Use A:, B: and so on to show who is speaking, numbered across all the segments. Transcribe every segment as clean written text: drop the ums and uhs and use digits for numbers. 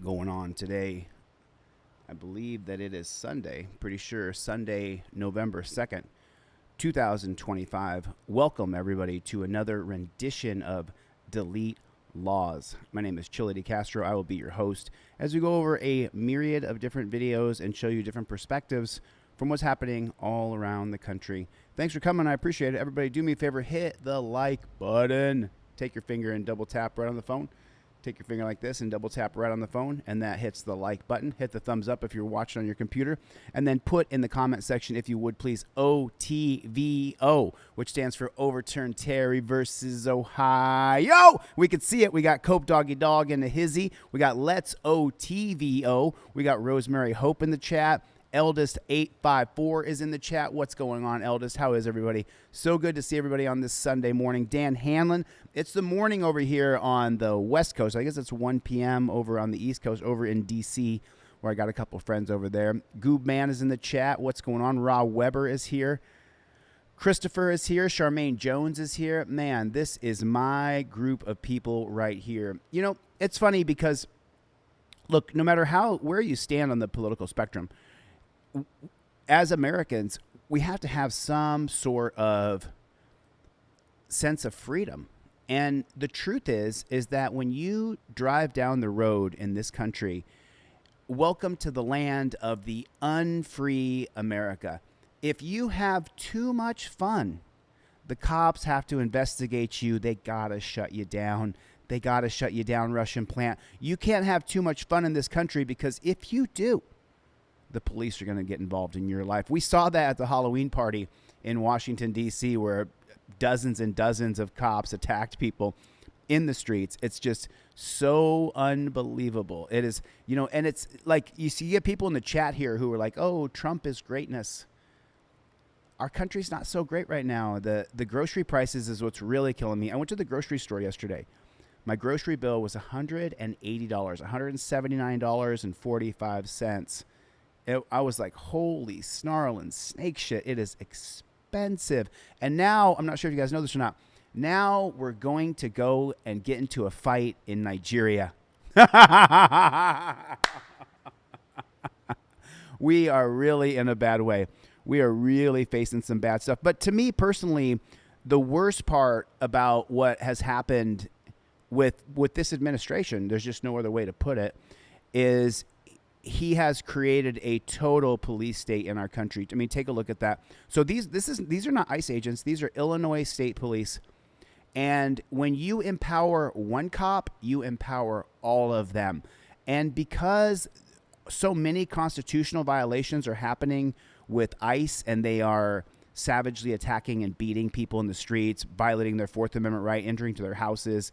A: going on today. I believe that it is Sunday, pretty sure Sunday, November 2nd, 2025. Welcome, everybody, to another rendition of Delete Lawz. My name is ChilleDeCastro. I will be your host as we go over a myriad of different videos and show you different perspectives from what's happening all around the country. Thanks for coming. I appreciate it. Everybody, do me a favor. Hit the like button. Take your finger and double tap right on the phone. Take your finger like this and double tap right on the phone, and that hits the like button. Hit the thumbs up if you're watching on your computer, and then put in the comment section, if you would please, OTVO, which stands for Overturn Terry versus Ohio. We could see it. We got Cope Doggy Dog in the hizzy. We got Let's OTVO. We got Rosemary Hope in the chat. Eldest 854 is in the chat. What's going on, Eldest? How is everybody? So good to see everybody on this Sunday morning. Dan Hanlon, it's the morning over here on the West Coast. I guess it's 1 p.m. over on the East Coast, over in D.C., where I got a couple friends over there. Goob Man is in the chat. What's going on? Ra Weber is here. Christopher is here. Charmaine Jones is here. Man, this is my group of people right here. You know, it's funny because, look, no matter where you stand on the political spectrum, as Americans, we have to have some sort of sense of freedom. And the truth is that when you drive down the road in this country, welcome to the land of the unfree America. If you have too much fun, the cops have to investigate you. They gotta shut you down. They gotta shut you down, Russian plant. You can't have too much fun in this country, because if you do, the police are going to get involved in your life. We saw that at the Halloween party in Washington, D.C., where dozens and dozens of cops attacked people in the streets. It's just so unbelievable. It is, you know, and it's like you get people in the chat here who are like, oh, Trump is greatness. Our country's not so great right now. The grocery prices is what's really killing me. I went to the grocery store yesterday. My grocery bill was $180, $179.45. I was like, holy snarling snake shit. It is expensive. And now, I'm not sure if you guys know this or not, now we're going to go and get into a fight in Nigeria. We are really in a bad way. We are really facing some bad stuff. But to me personally, the worst part about what has happened with this administration, there's just no other way to put it, is he has created a total police state in our country. I mean, take a look at that. So these are not ICE agents. These are Illinois State Police. And when you empower one cop, you empower all of them. And because so many constitutional violations are happening with ICE, and they are savagely attacking and beating people in the streets, violating their Fourth Amendment right, entering to their houses,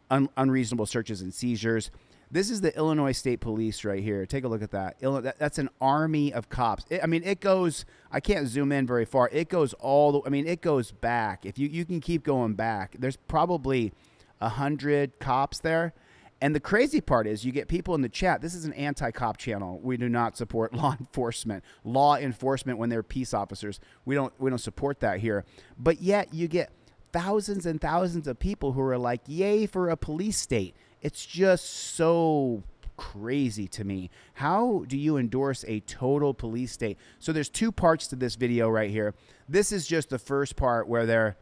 A: unreasonable searches and seizures. This is the Illinois State Police right here. Take a look at that. That's an army of cops. It goes, I can't zoom in very far. It goes it goes back. If you can keep going back, there's probably 100 cops there. And the crazy part is you get people in the chat. This is an anti-cop channel. We do not support law enforcement when they're peace officers. We don't support that here. But yet you get thousands and thousands of people who are like, yay for a police state. It's just so crazy to me. How do you endorse a total police state? So there's two parts to this video right here. This is just the first part where they're...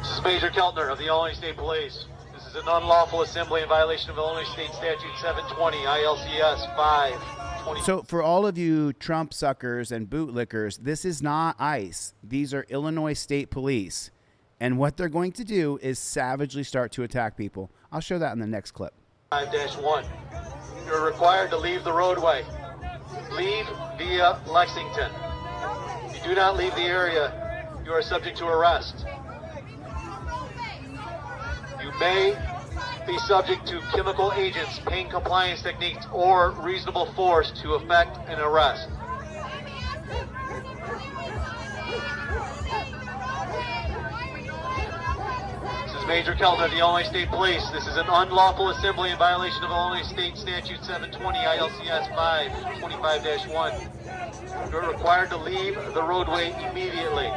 B: This is Major Keltner of the Illinois State Police. This is an unlawful assembly in violation of Illinois State Statute 720 ILCS 520.
A: So for all of you Trump suckers and bootlickers, this is not ICE. These are Illinois State Police. And what they're going to do is savagely start to attack people. I'll show that in the next clip.
B: 5-1. You're required to leave the roadway. Leave via Lexington. If you do not leave the area, you are subject to arrest. You may be subject to chemical agents, pain compliance techniques, or reasonable force to effect an arrest. Major Keltner of the Illinois State Police. This is an unlawful assembly in violation of Illinois State Statute 720 ILCS 525-1. You're required to leave the roadway immediately.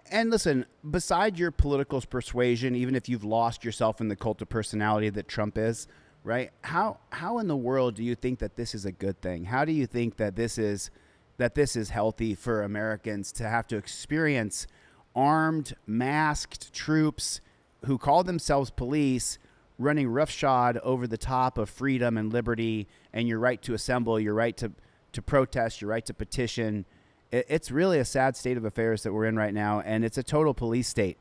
A: And listen, beside your political persuasion, even if you've lost yourself in the cult of personality that Trump is, right? How in the world do you think that this is a good thing? How do you think that this is healthy for Americans to have to experience armed, masked troops who call themselves police running roughshod over the top of freedom and liberty and your right to assemble, your right to protest, your right to petition? It's really a sad state of affairs that we're in right now, and it's a total police state.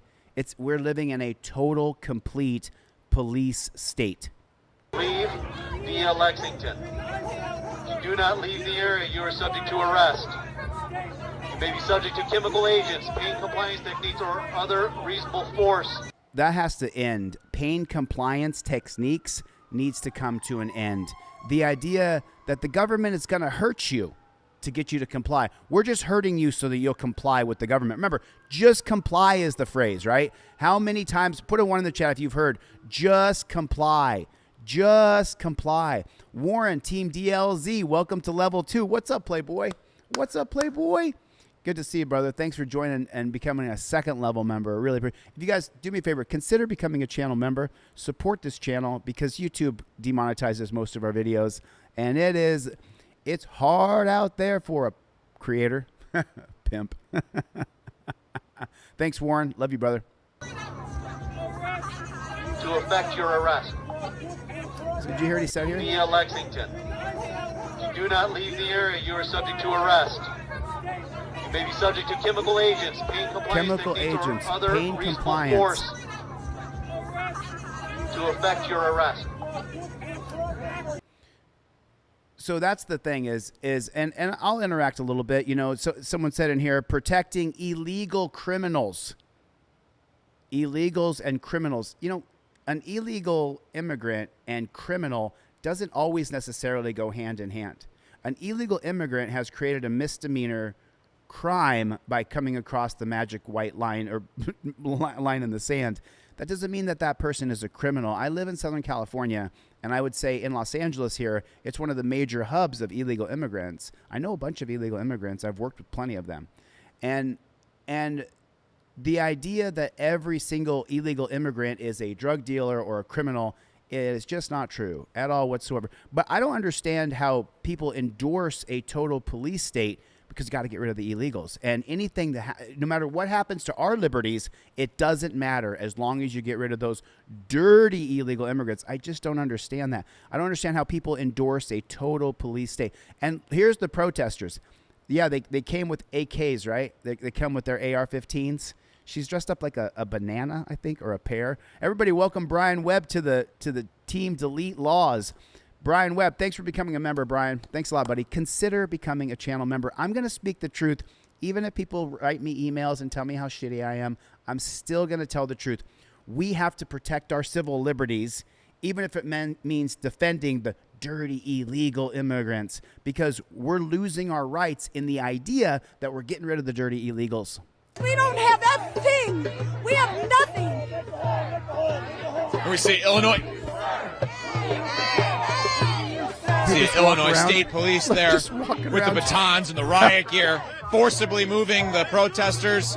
A: We're living in a total, complete police state.
B: Leave via Lexington. If you do not leave the area, you are subject to arrest. You may be subject to chemical agents, pain compliance techniques, or other reasonable force.
A: That has to end. Pain compliance techniques needs to come to an end. The idea that the government is going to hurt you to get you to comply. We're just hurting you so that you'll comply with the government. Remember, just comply is the phrase, right? How many times, put a 1 in the chat if you've heard, just comply. Just comply. Warren, Team DLZ, welcome to level 2. What's up, Playboy? What's up, Playboy? Good to see you, brother. Thanks for joining and becoming a 2nd level member. Really appreciate it. If you guys do me a favor, consider becoming a channel member. Support this channel because YouTube demonetizes most of our videos. And it's hard out there for a creator. Pimp. Thanks, Warren. Love you, brother.
B: To effect your arrest.
A: So did you hear what he said here?
B: Via Lexington. If you do not leave the area, you are subject to arrest. You may be subject to chemical agents, pain compliance techniques, or other reasonable force to effect your arrest.
A: So that's the thing is and I'll interact a little bit. You know, so someone said in here, protecting illegal criminals. Illegals and criminals. You know, an illegal immigrant and criminal doesn't always necessarily go hand in hand. An illegal immigrant has created a misdemeanor crime by coming across the magic white line or line in the sand. That doesn't mean that that person is a criminal. I live in Southern California, and I would say in Los Angeles here, it's one of the major hubs of illegal immigrants. I know a bunch of illegal immigrants. I've worked with plenty of them. And the idea that every single illegal immigrant is a drug dealer or a criminal is just not true at all whatsoever. But I don't understand how people endorse a total police state because you got to get rid of the illegals. And anything that, no matter what happens to our liberties, it doesn't matter as long as you get rid of those dirty illegal immigrants. I just don't understand that. I don't understand how people endorse a total police state. And here's the protesters. Yeah, they came with AKs, right? They come with their AR-15s. She's dressed up like a banana, I think, or a pear. Everybody welcome Brian Webb to the team Delete Lawz. Brian Webb, thanks for becoming a member, Brian. Thanks a lot, buddy. Consider becoming a channel member. I'm going to speak the truth. Even if people write me emails and tell me how shitty I am, I'm still going to tell the truth. We have to protect our civil liberties, even if it means defending the dirty, illegal immigrants, because we're losing our rights in the idea that we're getting rid of the dirty illegals.
C: We don't have that thing. We have nothing.
D: And we see Illinois. See Illinois State Police there with the batons and the riot gear, forcibly moving the protesters.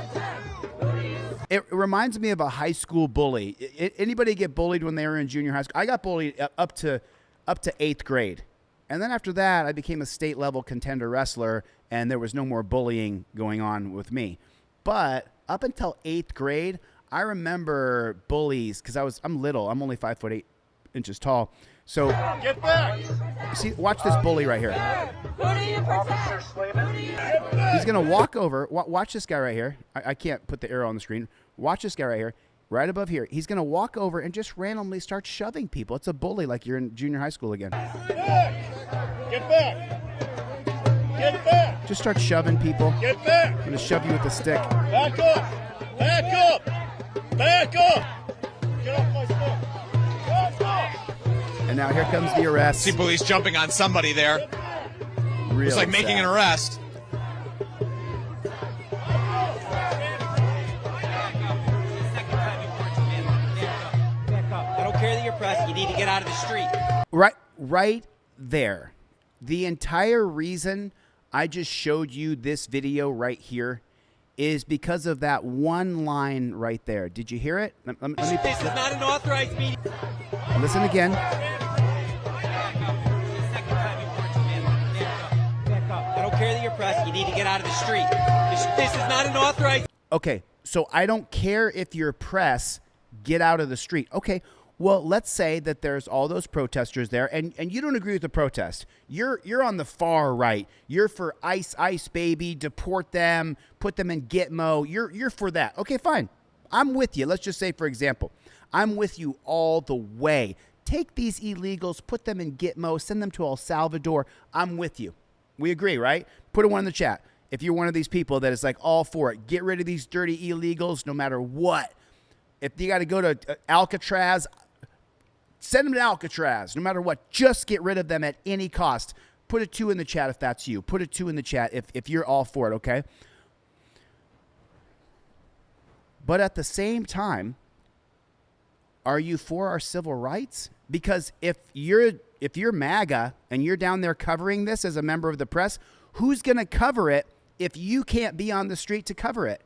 A: It reminds me of a high school bully. Anybody get bullied when they were in junior high school? I got bullied up to 8th grade. And then after that, I became a state level contender wrestler, and there was no more bullying going on with me. But up until 8th grade, I remember bullies because I'm little. I'm only 5'8" tall. So
B: Get back!
A: see, watch this bully right here. He's gonna walk over. Watch this guy right here. I can't put the arrow on the screen. Watch this guy right here, right above here. He's gonna walk over and just randomly start shoving people. It's a bully, like you're in junior high school again.
B: Get back! Get back!
A: Just start shoving people.
B: Get back!
A: I'm gonna shove you with a stick.
B: Back up! Back up! Back up! Get off my stick! Back up!
A: And now here comes the arrest.
D: See police jumping on somebody there.
A: Really
D: It's like making
A: sad.
D: an arrest.
E: I don't care that you're pressed. You need to get out of the street.
A: Right there. The entire reason I just showed you this video right here is because of that one line right there. Did you hear it? Let me
E: This is not an authorized meeting.
A: listen again.
E: you need to get out of the street. This is not an authorized...
A: Okay, so I don't care if you're press, get out of the street. Okay, well, let's say that there's all those protesters there, and you don't agree with the protest. You're on the far right. You're for ICE, baby, deport them, put them in Gitmo. You're for that. Okay, fine. I'm with you. Let's just say, for example, I'm with you all the way. Take these illegals, put them in Gitmo, send them to El Salvador. I'm with you. We agree, right? Put a one in the chat. If you're one of these people that is like all for it, get rid of these dirty illegals no matter what. If you got to go to Alcatraz, send them to Alcatraz no matter what. Just get rid of them at any cost. Put a 2 in the chat if that's you. Put a 2 in the chat if you're all for it, okay? But at the same time, are you for our civil rights? Because if you're MAGA and you're down there covering this as a member of the press, who's going to cover it if you can't be on the street to cover it?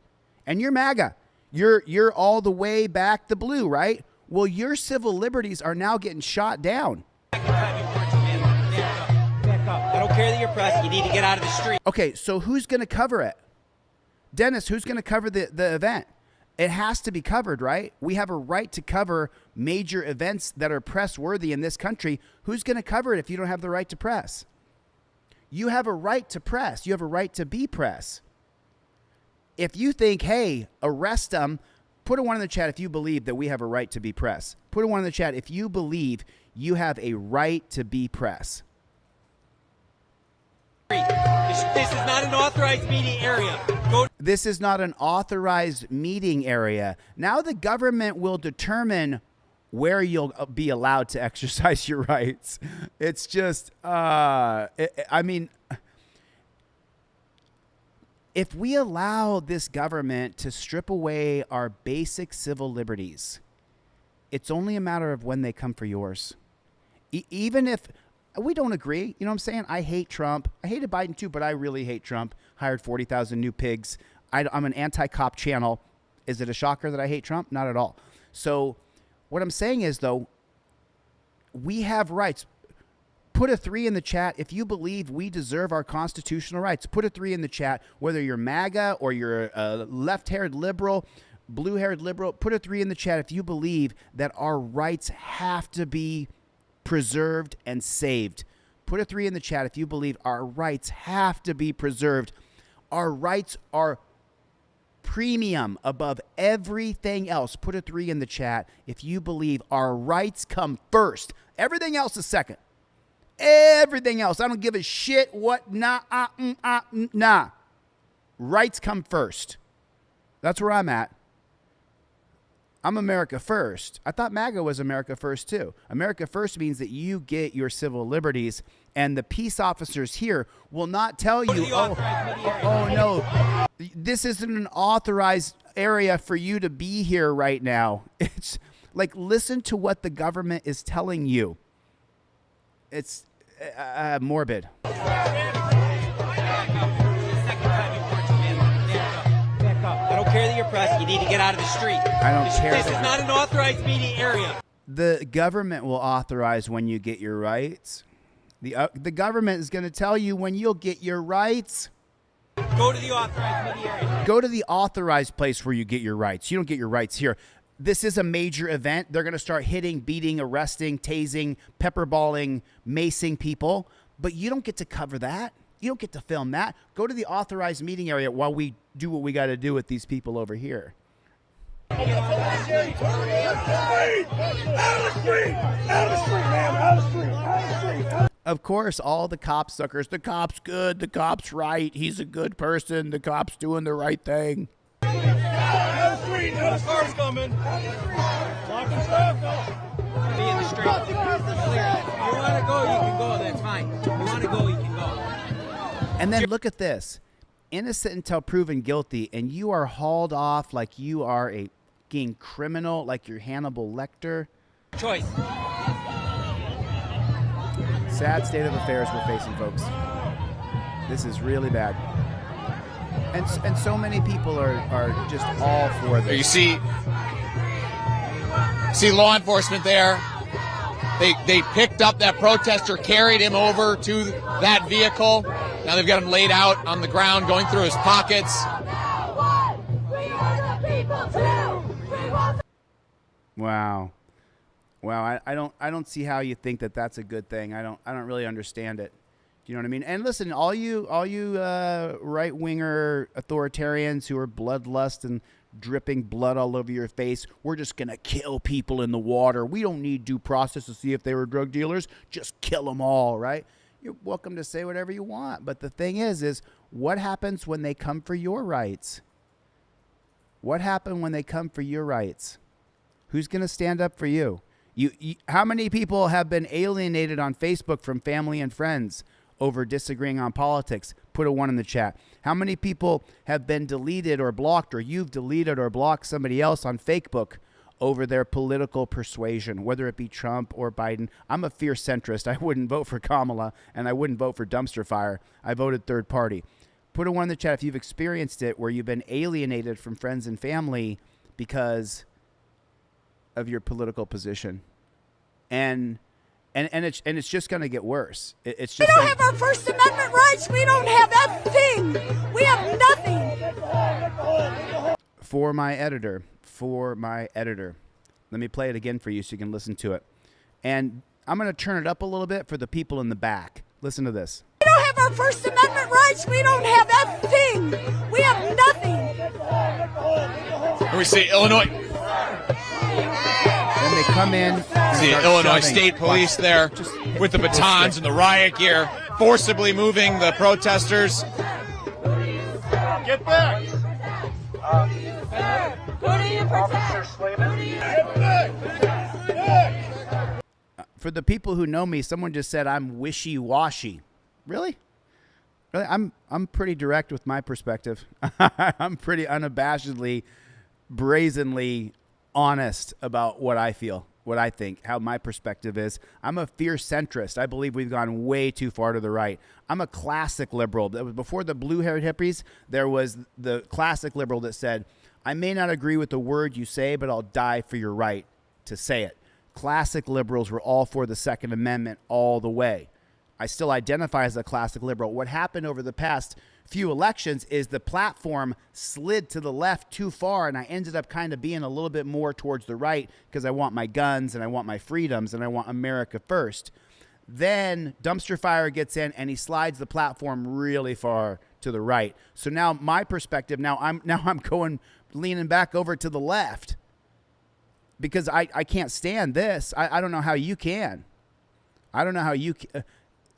A: And you're MAGA. You're all the way back the blue, right? Well, your civil liberties are now getting shot down.
E: Back up. I don't care that you're press. You need to get out of the street.
A: Okay, so who's going to cover it? Dennis, who's going to cover the event? It has to be covered, right? We have a right to cover major events that are press worthy in this country. Who's going to cover it if you don't have the right to press? You have a right to press. You have a right to be press. If you think, hey, arrest them, put a 1 in the chat if you believe that we have a right to be press. Put a 1 in the chat if you believe you have a right to be press.
E: This is not an authorized meeting area.
A: This is not an authorized meeting area. Now the government will determine where you'll be allowed to exercise your rights. It's just, I mean, if we allow this government to strip away our basic civil liberties, it's only a matter of when they come for yours. Even if we don't agree, you know what I'm saying? I hate Trump. I hated Biden too, but I really hate Trump. Hired 40,000 new pigs. I'm an anti-cop channel. Is it a shocker that I hate Trump? Not at all. So what I'm saying is, though, we have rights. Put a 3 in the chat if you believe we deserve our constitutional rights. Put a 3 in the chat, whether you're MAGA or you're a left-haired liberal, blue-haired liberal. Put a 3 in the chat if you believe that our rights have to be preserved and saved. Put a 3 in the chat if you believe our rights have to be preserved. Our rights are premium above everything else. Put a 3 in the chat if you believe our rights come first. Everything else is second. Everything else. I don't give a shit what, nah. Rights come first. That's where I'm at. I'm America first. I thought MAGA was America first too. America first means that you get your civil liberties, and the peace officers here will not tell you, oh no, this isn't an authorized area for you to be here right now. It's like, listen to what the government is telling you. It's morbid.
E: I don't care that you're press. You need to get out of the street.
A: I don't care.
E: This is not an authorized meeting area.
A: The government will authorize when you get your rights. The government is going to tell you when you'll get your rights.
E: Go to the authorized meeting area.
A: Go to the authorized place where you get your rights. You don't get your rights here. This is a major event. They're going to start hitting, beating, arresting, tasing, pepperballing, macing people. But you don't get to cover that. You don't get to film that. Go to the authorized meeting area while we do what we got to do with these people over here.
F: Out of the street.
A: Of course, all the cop suckers. The cop's good. The cop's right. He's a good person. The cop's doing the right thing.
F: Out of the street. Car's coming. Blocking traffic.
E: Be in the street. If you want to go, you can go. That's fine. If you want to go, you can go.
A: And then look at this. Innocent until proven guilty, and you are hauled off like you are a fucking criminal, like you're Hannibal Lecter.
E: Choice.
A: Sad state of affairs we're facing, folks. This is really bad. And so many people are just all for this.
D: You see law enforcement there. They picked up that protester, carried him over to that vehicle. Now they've got him laid out on the ground, going through his pockets.
A: Wow. Wow, I don't see how you think that that's a good thing. I don't really understand it. Do you know what I mean? And listen, all you right winger authoritarians who are bloodlust and dripping blood all over your face, we're just gonna kill people in the water. We don't need due process to see if they were drug dealers. Just kill them all, right? You're welcome to say whatever you want, but the thing is what happens when they come for your rights? What happened when they come for your rights? Who's gonna stand up for you? How many people have been alienated on Facebook from family and friends over disagreeing on politics? Put a 1 in the chat. How many people have been deleted or blocked, or you've deleted or blocked somebody else on Facebook over their political persuasion, whether it be Trump or Biden? I'm a fierce centrist. I wouldn't vote for Kamala, and I wouldn't vote for dumpster fire. I voted third party. Put a 1 in the chat if you've experienced it, where you've been alienated from friends and family because of your political position. And it's just going to get worse. It's just
C: we don't have our First Amendment rights. We don't have that thing. We have nothing.
A: For my editor. Let me play it again for you so you can listen to it. And I'm going to turn it up a little bit for the people in the back. Listen to this.
C: We don't have our First Amendment rights. We don't have that thing. We have nothing.
D: And we see Illinois.
A: Then they come in.
D: See Illinois State Police there with the batons and the riot gear, forcibly moving the protesters.
F: Get back!
A: For the people who know me, someone just said I'm wishy-washy. Really? Really? I'm pretty direct with my perspective. I'm pretty unabashedly, brazenly honest about what I feel, what I think, how my perspective is. I'm a fierce centrist. I believe we've gone way too far to the right. I'm a classic liberal. That was before the blue-haired hippies. There was the classic liberal that said, I may not agree with the word you say, but I'll die for your right to say it. Classic liberals were all for the Second Amendment all the way. I still identify as a classic liberal. What happened over the past few elections is the platform slid to the left too far, and I ended up kind of being a little bit more towards the right because I want my guns and I want my freedoms and I want America first. Then dumpster fire gets in and he slides the platform really far to the right. So now my perspective, now I'm going leaning back over to the left because I can't stand this. I don't know how you can. I don't know how you can.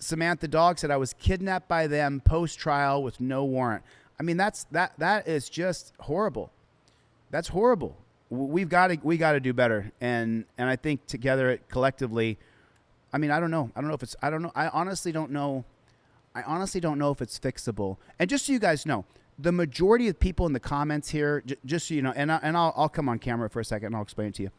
A: Samantha Dog said I was kidnapped by them post-trial with no warrant. I mean, that is just horrible. That's horrible. We got to do better. And I think together, collectively, I mean, I don't know. I honestly don't know if it's fixable. And just so you guys know, the majority of people in the comments here, just so you know, and I'll come on camera for a second and I'll explain it to you.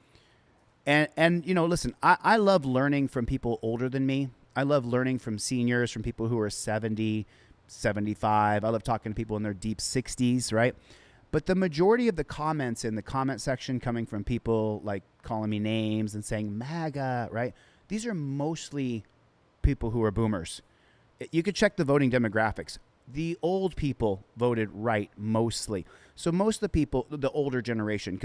A: And you know, listen, I love learning from people older than me. I love learning from seniors, from people who are 70, 75. I love talking to people in their deep 60s, right? But the majority of the comments in the comment section coming from people like calling me names and saying MAGA, right? These are mostly people who are boomers. You could check the voting demographics. The old people voted right mostly. So most of the people, the older generation,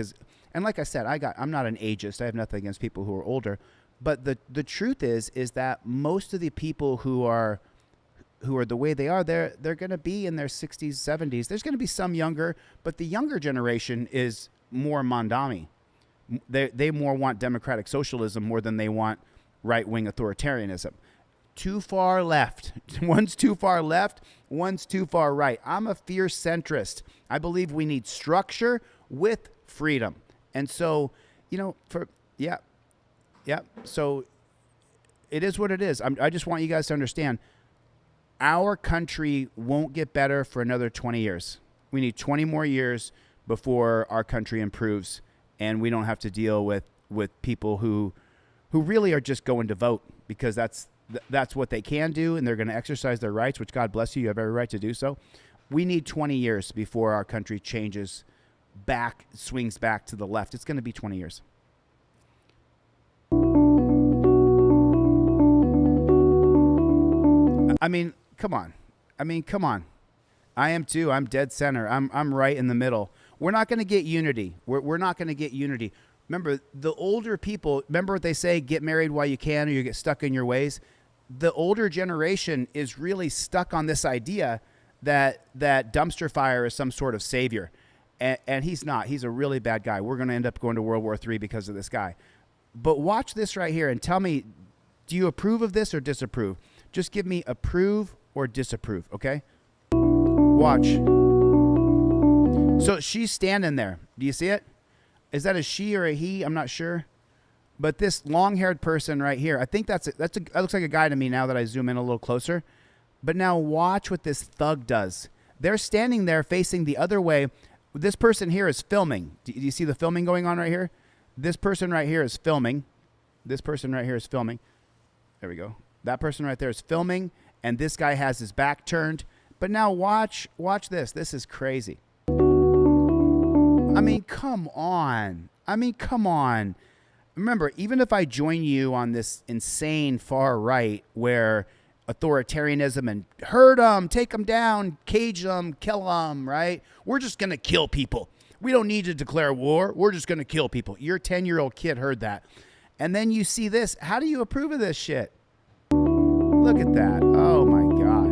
A: and like I said, I'm not an ageist. I have nothing against people who are older. But the truth is that most of the people who are the way they are, they're going to be in their 60s, 70s. There's going to be some younger, but the younger generation is more Mondami. They more want democratic socialism more than they want right-wing authoritarianism. Too far left. One's too far left, one's too far right. I'm a fierce centrist. I believe we need structure with freedom. And so, you know, so it is what it is. I just want you guys to understand, our country won't get better for another 20 years. We need 20 more years before our country improves, and we don't have to deal with people who really are just going to vote because that's what they can do, and they're going to exercise their rights, which God bless you. You have every right to do so. We need 20 years before our country changes back, swings back to the left. It's going to be 20 years. I mean, come on. Come on. I am too. I'm dead center. I'm right in the middle. We're not going to get unity. We're not going to get unity. Remember, the older people, remember what they say, get married while you can or you get stuck in your ways. The older generation is really stuck on this idea that dumpster fire is some sort of savior. And he's not. He's a really bad guy. We're going to end up going to World War III because of this guy. But watch this right here and tell me, do you approve of this or disapprove? Just give me approve or disapprove, okay? Watch. So she's standing there. Do you see it? Is that a she or a he? I'm not sure. But this long-haired person right here, I think that looks like a guy to me now that I zoom in a little closer. But now watch what this thug does. They're standing there facing the other way. This person here is filming. Do you see the filming going on right here? This person right here is filming. This person right here is filming. There we go. That person right there is filming, and this guy has his back turned. But now watch this. This is crazy. I mean, come on. Come on. Remember, even if I join you on this insane far right where authoritarianism and hurt them, take them down, cage them, kill them, right? We're just going to kill people. We don't need to declare war. We're just going to kill people. Your 10-year-old kid heard that. And then you see this. How do you approve of this shit? Look at that. Oh, my God.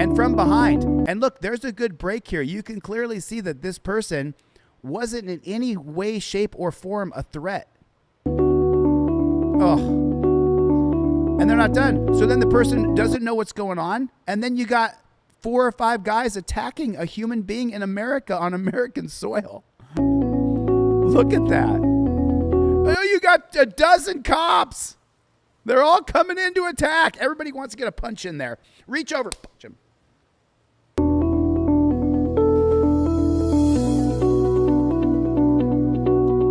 A: And from behind. And look, there's a good break here. You can clearly see that this person wasn't in any way, shape, or form a threat. Oh. And they're not done. So then the person doesn't know what's going on. And then you got 4 or 5 guys attacking a human being in America on American soil. Look at that. Oh, you got a dozen cops. They're all coming in to attack. Everybody wants to get a punch in there. Reach over, punch him.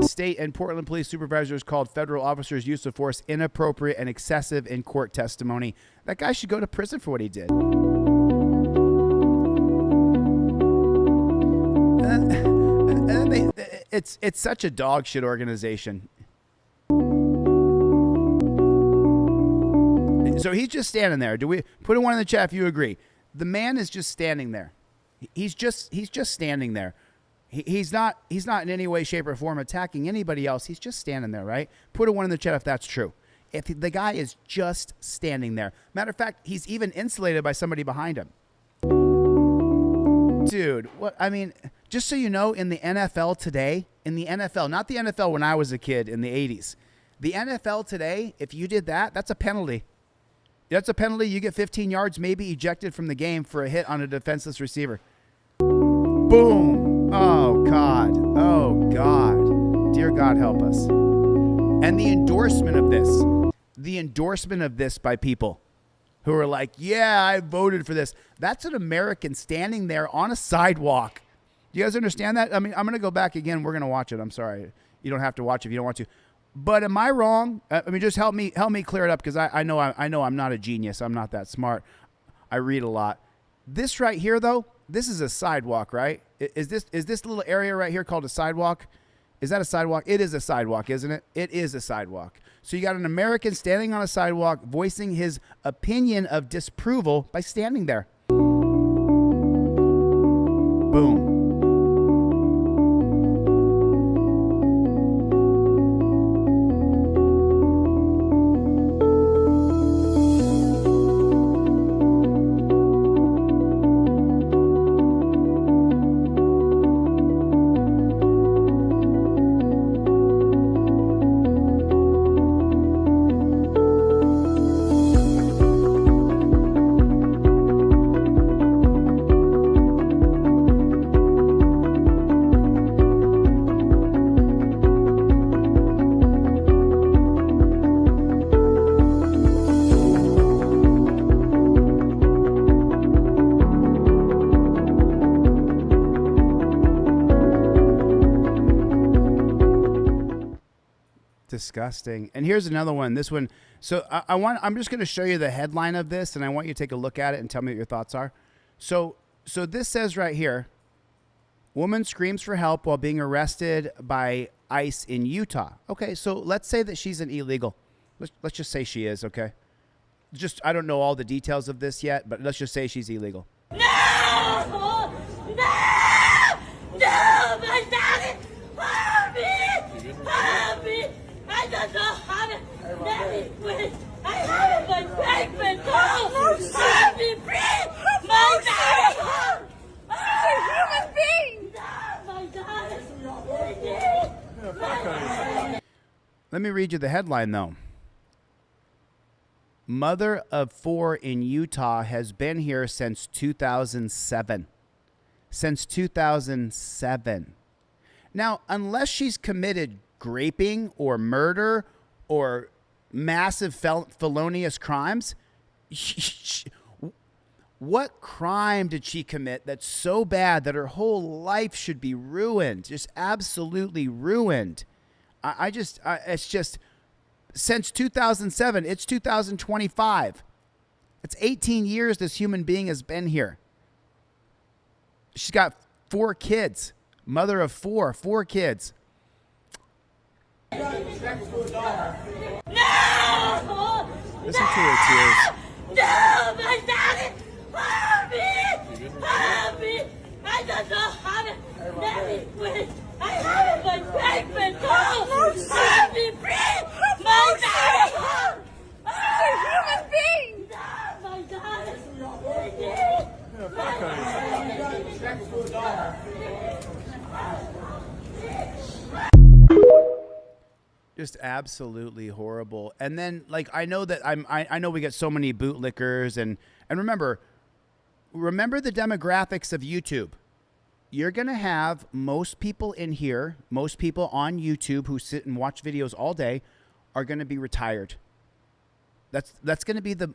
A: State and Portland police supervisors called federal officers' use of force inappropriate and excessive in court testimony. That guy should go to prison for what he did. And it's such a dog shit organization. So he's just standing there. Do we put a 1 in the chat if you agree? The man is just standing there. He's just standing there. He's not in any way, shape, or form attacking anybody else. He's just standing there, right? Put a 1 in the chat if that's true. If the guy is just standing there. Matter of fact, he's even insulated by somebody behind him. Dude, what? I mean, just so you know, in the NFL today, not the NFL when I was a kid in the 80s, the NFL today, if you did that, that's a penalty. That's a penalty. You get 15 yards, maybe ejected from the game for a hit on a defenseless receiver. Boom. Oh, God. Oh, God. Dear God, help us. And the endorsement of this by people who are like, yeah, I voted for this. That's an American standing there on a sidewalk. Do you guys understand that? I mean, I'm going to go back again. We're going to watch it. I'm sorry. You don't have to watch it if you don't want to. But am I wrong? I mean, just help me clear it up, because I know I'm not a genius. I'm not that smart. I read a lot. This right here, though, this is a sidewalk, right? Is this little area right here called a sidewalk? Is that a sidewalk? It is a sidewalk, isn't it? It is a sidewalk. So you got an American standing on a sidewalk voicing his opinion of disapproval by standing there. Boom. Disgusting. And here's another one. This one. So I'm just going to show you the headline of this, and I want you to take a look at it and tell me what your thoughts are. So this says right here, woman screams for help while being arrested by ICE in Utah. Okay, so let's say that she's an illegal. Let's just say she is, okay? just, I don't know all the details of this yet, but let's just say she's illegal.
C: No! No! No! My daddy! Help me! Help me! I don't know how to let me quit. I haven't been pregnant. Help me, please! My daddy! She's a human being! My daddy!
A: Let me read you the headline, though. Mother of 4 in Utah has been here since 2007. Since 2007. Now, unless she's committed graping or murder or massive felonious crimes, what crime did she commit that's so bad that her whole life should be ruined? Just absolutely ruined. It's just, since 2007, it's 2025. It's 18 years this human being has been here. She's got 4 kids. Mother of 4 kids.
C: No!
A: Listen to her tears.
C: No! My daddy! Help me! Help me! I don't know how to let me quit. I haven't been pregnant. Help me, please! My daddy! She's a human being! My daddy!
A: Just absolutely horrible. And then, like, I know that I know we get so many bootlickers, and remember the demographics of YouTube. You're gonna have most people in here, most people on YouTube who sit and watch videos all day are gonna be retired. That's gonna be the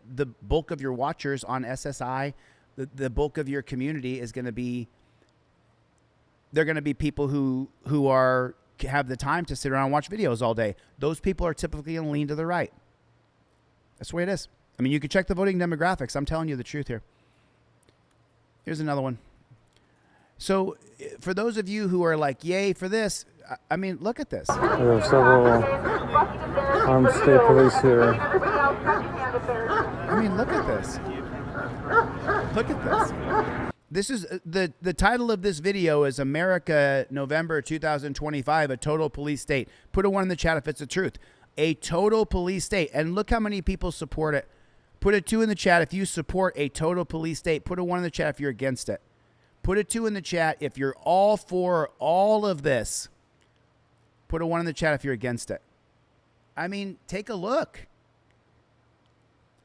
A: bulk of your watchers on SSI. The bulk of your community is gonna be. They're gonna be people who have the time to sit around and watch videos all day. Those people are typically going to lean to the right. That's the way it is. I mean, you can check the voting demographics. I'm telling you the truth here. Here's another one. So for those of you who are like, yay for this, I mean, look at this.
G: We have several armed state police here.
A: I mean, look at this. Look at this. This is the title of this video is America, November 2025, a total police state. Put a 1 in the chat if it's the truth. A total police state. And look how many people support it. Put a 2 in the chat if you support a total police state. Put a 1 in the chat if you're against it. Put a 2 in the chat if you're all for all of this. Put a 1 in the chat if you're against it. I mean, take a look.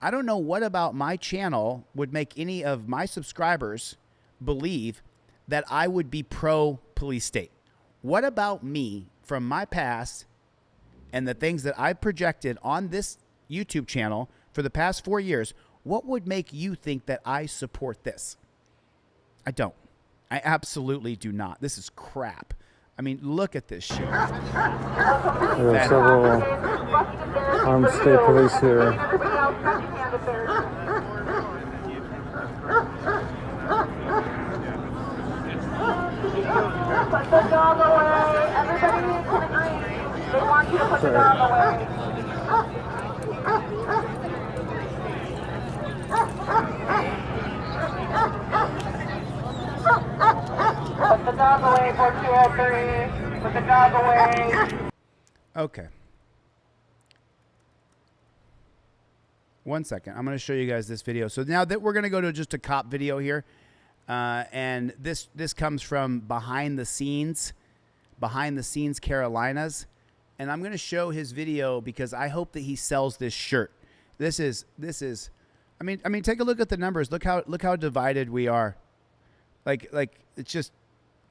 A: I don't know what about my channel would make any of my subscribers believe that I would be pro police state. What about me from my past and the things that I've projected on this YouTube channel for the past 4 years? What would make you think that I support this? I don't. I absolutely do not. This is crap. I mean, look at this shit.
G: We have several armed state police here.
H: Put the dog away. Everybody can agree. They want you to put the dog away. Put the dog away, 4203. Put the dog away.
A: Okay. 1 second. I'm going to show you guys this video. So now that we're going to go to just a cop video here. And this comes from behind the scenes Carolinas, and I'm going to show his video because I hope that he sells this shirt. This is I mean take a look at the numbers. Look how divided we are. Like it's just,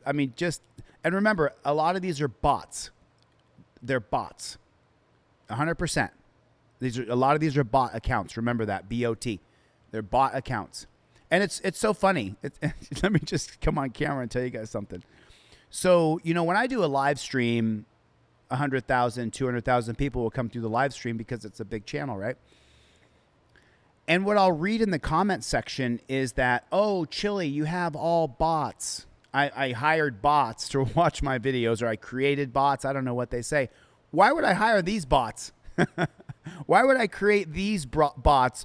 A: I mean, just, and remember, a lot of these are bots. They're bots. 100%. A lot of these are bot accounts. Remember that, B-O-T. They're bot accounts. And it's so funny. Let me just come on camera and tell you guys something. So, you know, when I do a live stream, 100,000, 200,000 people will come through the live stream because it's a big channel, right? And what I'll read in the comment section is that, oh, Chille, you have all bots. I hired bots to watch my videos, or I created bots. I don't know what they say. Why would I hire these bots? Why would I create these bots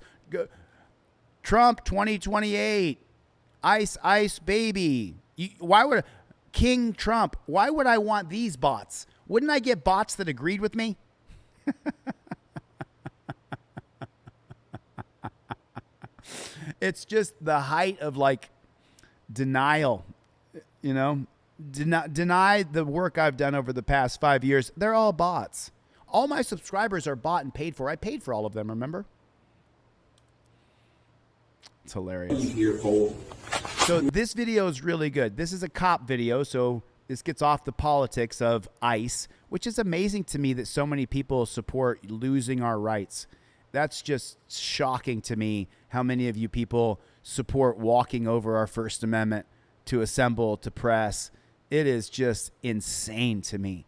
A: Trump 2028. Ice baby. Why would King Trump? Why would I want these bots? Wouldn't I get bots that agreed with me? It's just the height of like denial, you know, deny the work I've done over the past 5 years. They're all bots. All my subscribers are bought and paid for. I paid for all of them, remember? It's hilarious. So this video is really good. This is a cop video, so this gets off the politics of ICE, which is amazing to me that so many people support losing our rights. That's just shocking to me how many of you people support walking over our First Amendment to assemble, to press. It is just insane to me.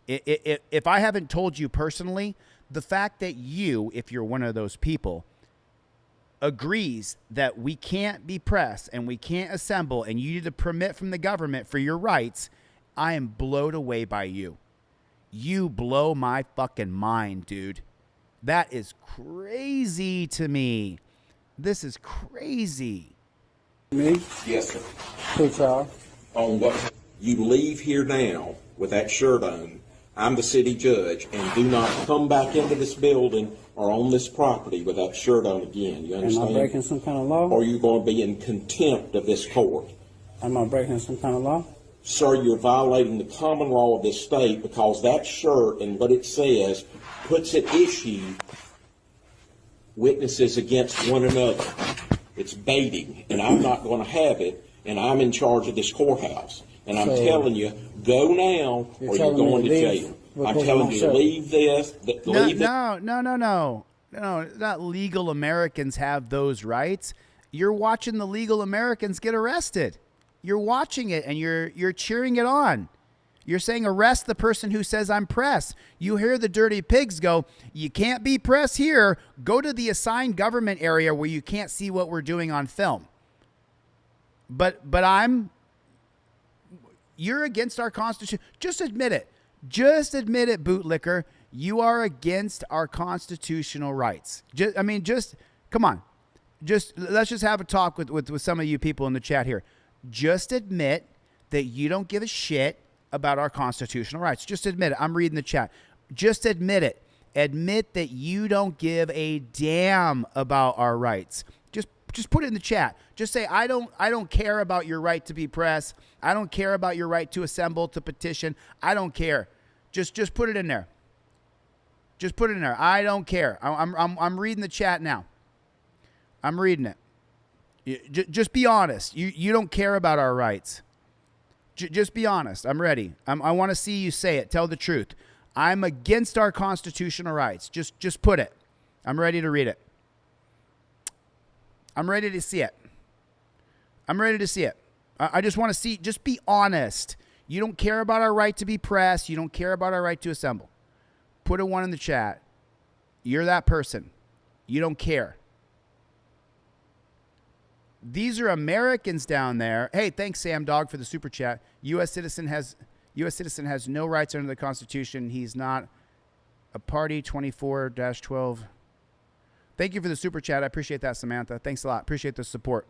A: If I haven't told you personally, the fact that you, if you're one of those people, agrees that we can't be pressed and we can't assemble and you need a permit from the government for your rights, I am blown away by you. You blow my fucking mind, dude. That is crazy to me. This is crazy.
I: Me?
J: Yes, sir.
I: Hey, Charles.
J: On what you leave here now with that shirt on, I'm the city judge, and do not come back into this building or on this property with that shirt on again. You understand?
I: Am I breaking some kind of law?
J: Or are you going to be in contempt of this court?
I: Am I breaking some kind of law?
J: Sir, you're violating the common law of this state because that shirt and what it says puts at issue witnesses against one another. It's baiting, and I'm not going to have it, and I'm in charge of this courthouse. And I'm telling you, go now, or you're going to jail. I'm telling you to leave this.
A: No. Not legal Americans have those rights. You're watching the legal Americans get arrested. You're watching it, and you're cheering it on. You're saying arrest the person who says I'm press. You hear the dirty pigs go, you can't be press here. Go to the assigned government area where you can't see what we're doing on film. But you're against our Constitution. Just admit it. Just admit it, bootlicker. You are against our constitutional rights. Come on. Let's just have a talk with some of you people in the chat here. Just admit that you don't give a shit about our constitutional rights. Just admit it. I'm reading the chat. Just admit it. Admit that you don't give a damn about our rights. Just put it in the chat. Just say, I don't care about your right to be press. I don't care about your right to assemble, to petition. I don't care. Just put it in there. Just put it in there. I don't care. I'm reading the chat now. I'm reading it. Just be honest. You don't care about our rights. Just be honest. I'm ready. I want to see you say it. Tell the truth. I'm against our constitutional rights. Just put it. I'm ready to read it. I'm ready to see it. I'm ready to see it. I just want to see. Just be honest. You don't care about our right to be pressed. You don't care about our right to assemble. Put a 1 in the chat. You're that person. You don't care. These are Americans down there. Hey, thanks, Sam Dog, for the super chat. U.S. citizen has no rights under the Constitution. He's not a party. 24-12. Thank you for the super chat. I appreciate that, Samantha. Thanks a lot. Appreciate the support.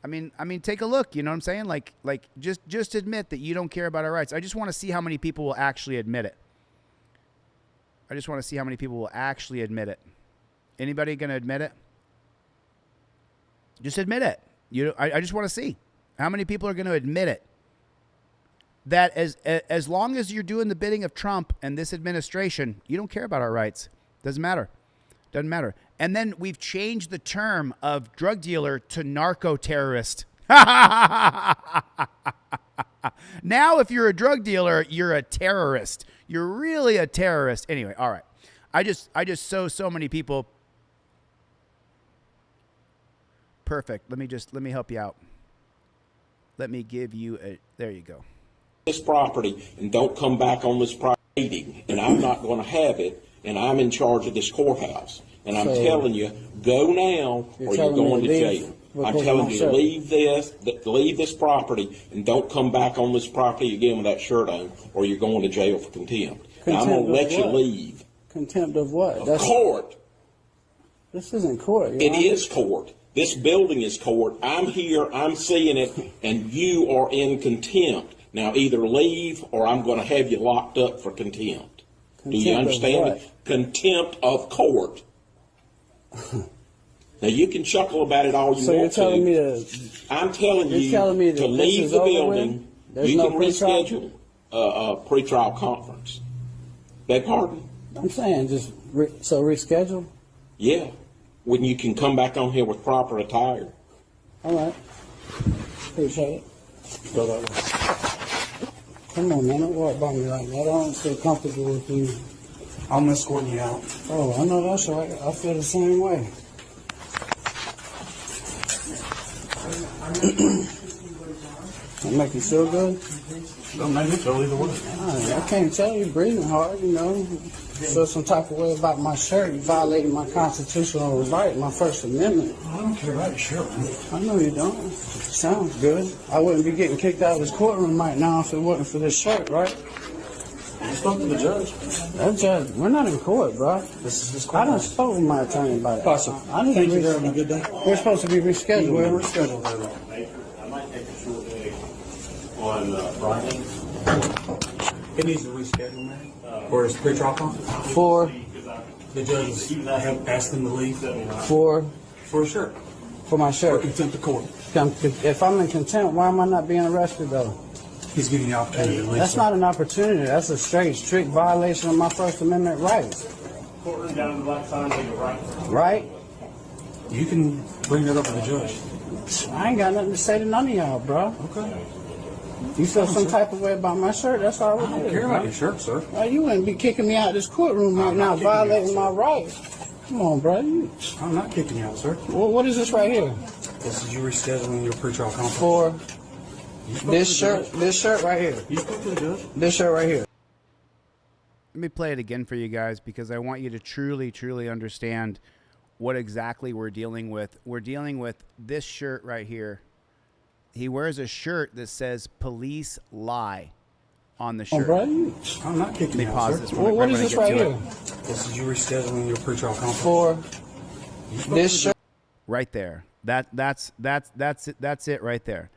A: I mean, take a look. You know what I'm saying? Like, just admit that you don't care about our rights. I just want to see how many people will actually admit it. I just want to see how many people will actually admit it. Anybody going to admit it? Just admit it. I just want to see how many people are going to admit it. That as long as you're doing the bidding of Trump and this administration, you don't care about our rights. Doesn't matter. Doesn't matter. And then we've changed the term of drug dealer to narco terrorist. Now, if you're a drug dealer, you're a terrorist. You're really a terrorist. Anyway, all right. I just so many people. Perfect. Let me help you out. Let me give you there you go.
J: This property, and don't come back on this property, and I'm not going to have it, and I'm in charge of this courthouse. And I'm telling you, go now, or you're going to jail. I'm telling you to leave this property, and don't come back on this property again with that shirt on, or you're going to jail for contempt. And I'm going to let you leave.
I: Contempt of what?
J: Of court.
I: This isn't court.
J: It is court. This building is court. I'm here, I'm seeing it, and you are in contempt. Now either leave or I'm going to have you locked up for contempt. Do you understand me? Contempt of court. Now you can chuckle about it all you want to.
I: So you're telling me to...
J: I'm telling you to leave the building. You can reschedule a pretrial conference. Beg pardon?
I: I'm saying just reschedule?
J: Yeah. When you can come back on here with proper attire.
I: All right. Appreciate it. Go that way. Come on, man. Don't worry about me like that. I don't feel comfortable with you.
K: I'm escorting you out.
I: Oh, I know that's right. I feel the same way. That make you feel good?
K: Don't make me feel either way.
I: I can't tell you breathing hard, you know. Feel some type of way about my shirt. You violated my constitutional right, my First Amendment.
K: I don't care about your shirt, man.
I: I know you don't. Sounds good. I wouldn't be getting kicked out of this courtroom right now if it wasn't for this shirt, right?
K: You spoke to the judge.
I: That judge, we're not in court, bro.
K: This is
I: I done spoke with my attorney about it.
K: Awesome.
I: Thank you. Have a good day. We're supposed to be rescheduled.
K: We're rescheduled.
L: I might take a short day on Friday.
K: It needs to reschedule, man. For his pretrial conference.
I: For
K: the judge have asked him to leave.
I: For
K: a shirt.
I: For my shirt.
K: For contempt of court.
I: If I'm in contempt, why am I not being arrested though?
K: He's giving you the opportunity to leave.
I: That's not an opportunity. That's a straight, strict violation of my First Amendment rights.
L: Courtroom down in the black sign to your right.
I: Right?
K: You can bring that up to the judge.
I: I ain't got nothing to say to none of y'all, bro.
K: Okay.
I: You feel some type of way about my shirt? That's all it is.
K: I don't care about your shirt, sir.
I: Well, you wouldn't be kicking me out of this courtroom right now, violating my rights. Come on, bro.
K: I'm not kicking you out, sir.
I: What is this right here?
K: This is you rescheduling your pretrial conference.
I: For this shirt right here.
K: You spoke to the judge.
I: This shirt right here.
A: Let me play it again for you guys because I want you to truly, truly understand what exactly we're dealing with. We're dealing with this shirt right here. He wears a shirt that says "Police Lie" on the shirt.
I: Oh, bro,
K: I'm not kicking you out,
A: pause
K: sir.
A: this.
I: What is this right here?
K: This is you rescheduling your pretrial conference.
I: For this shirt.
A: Right there. That's it right there.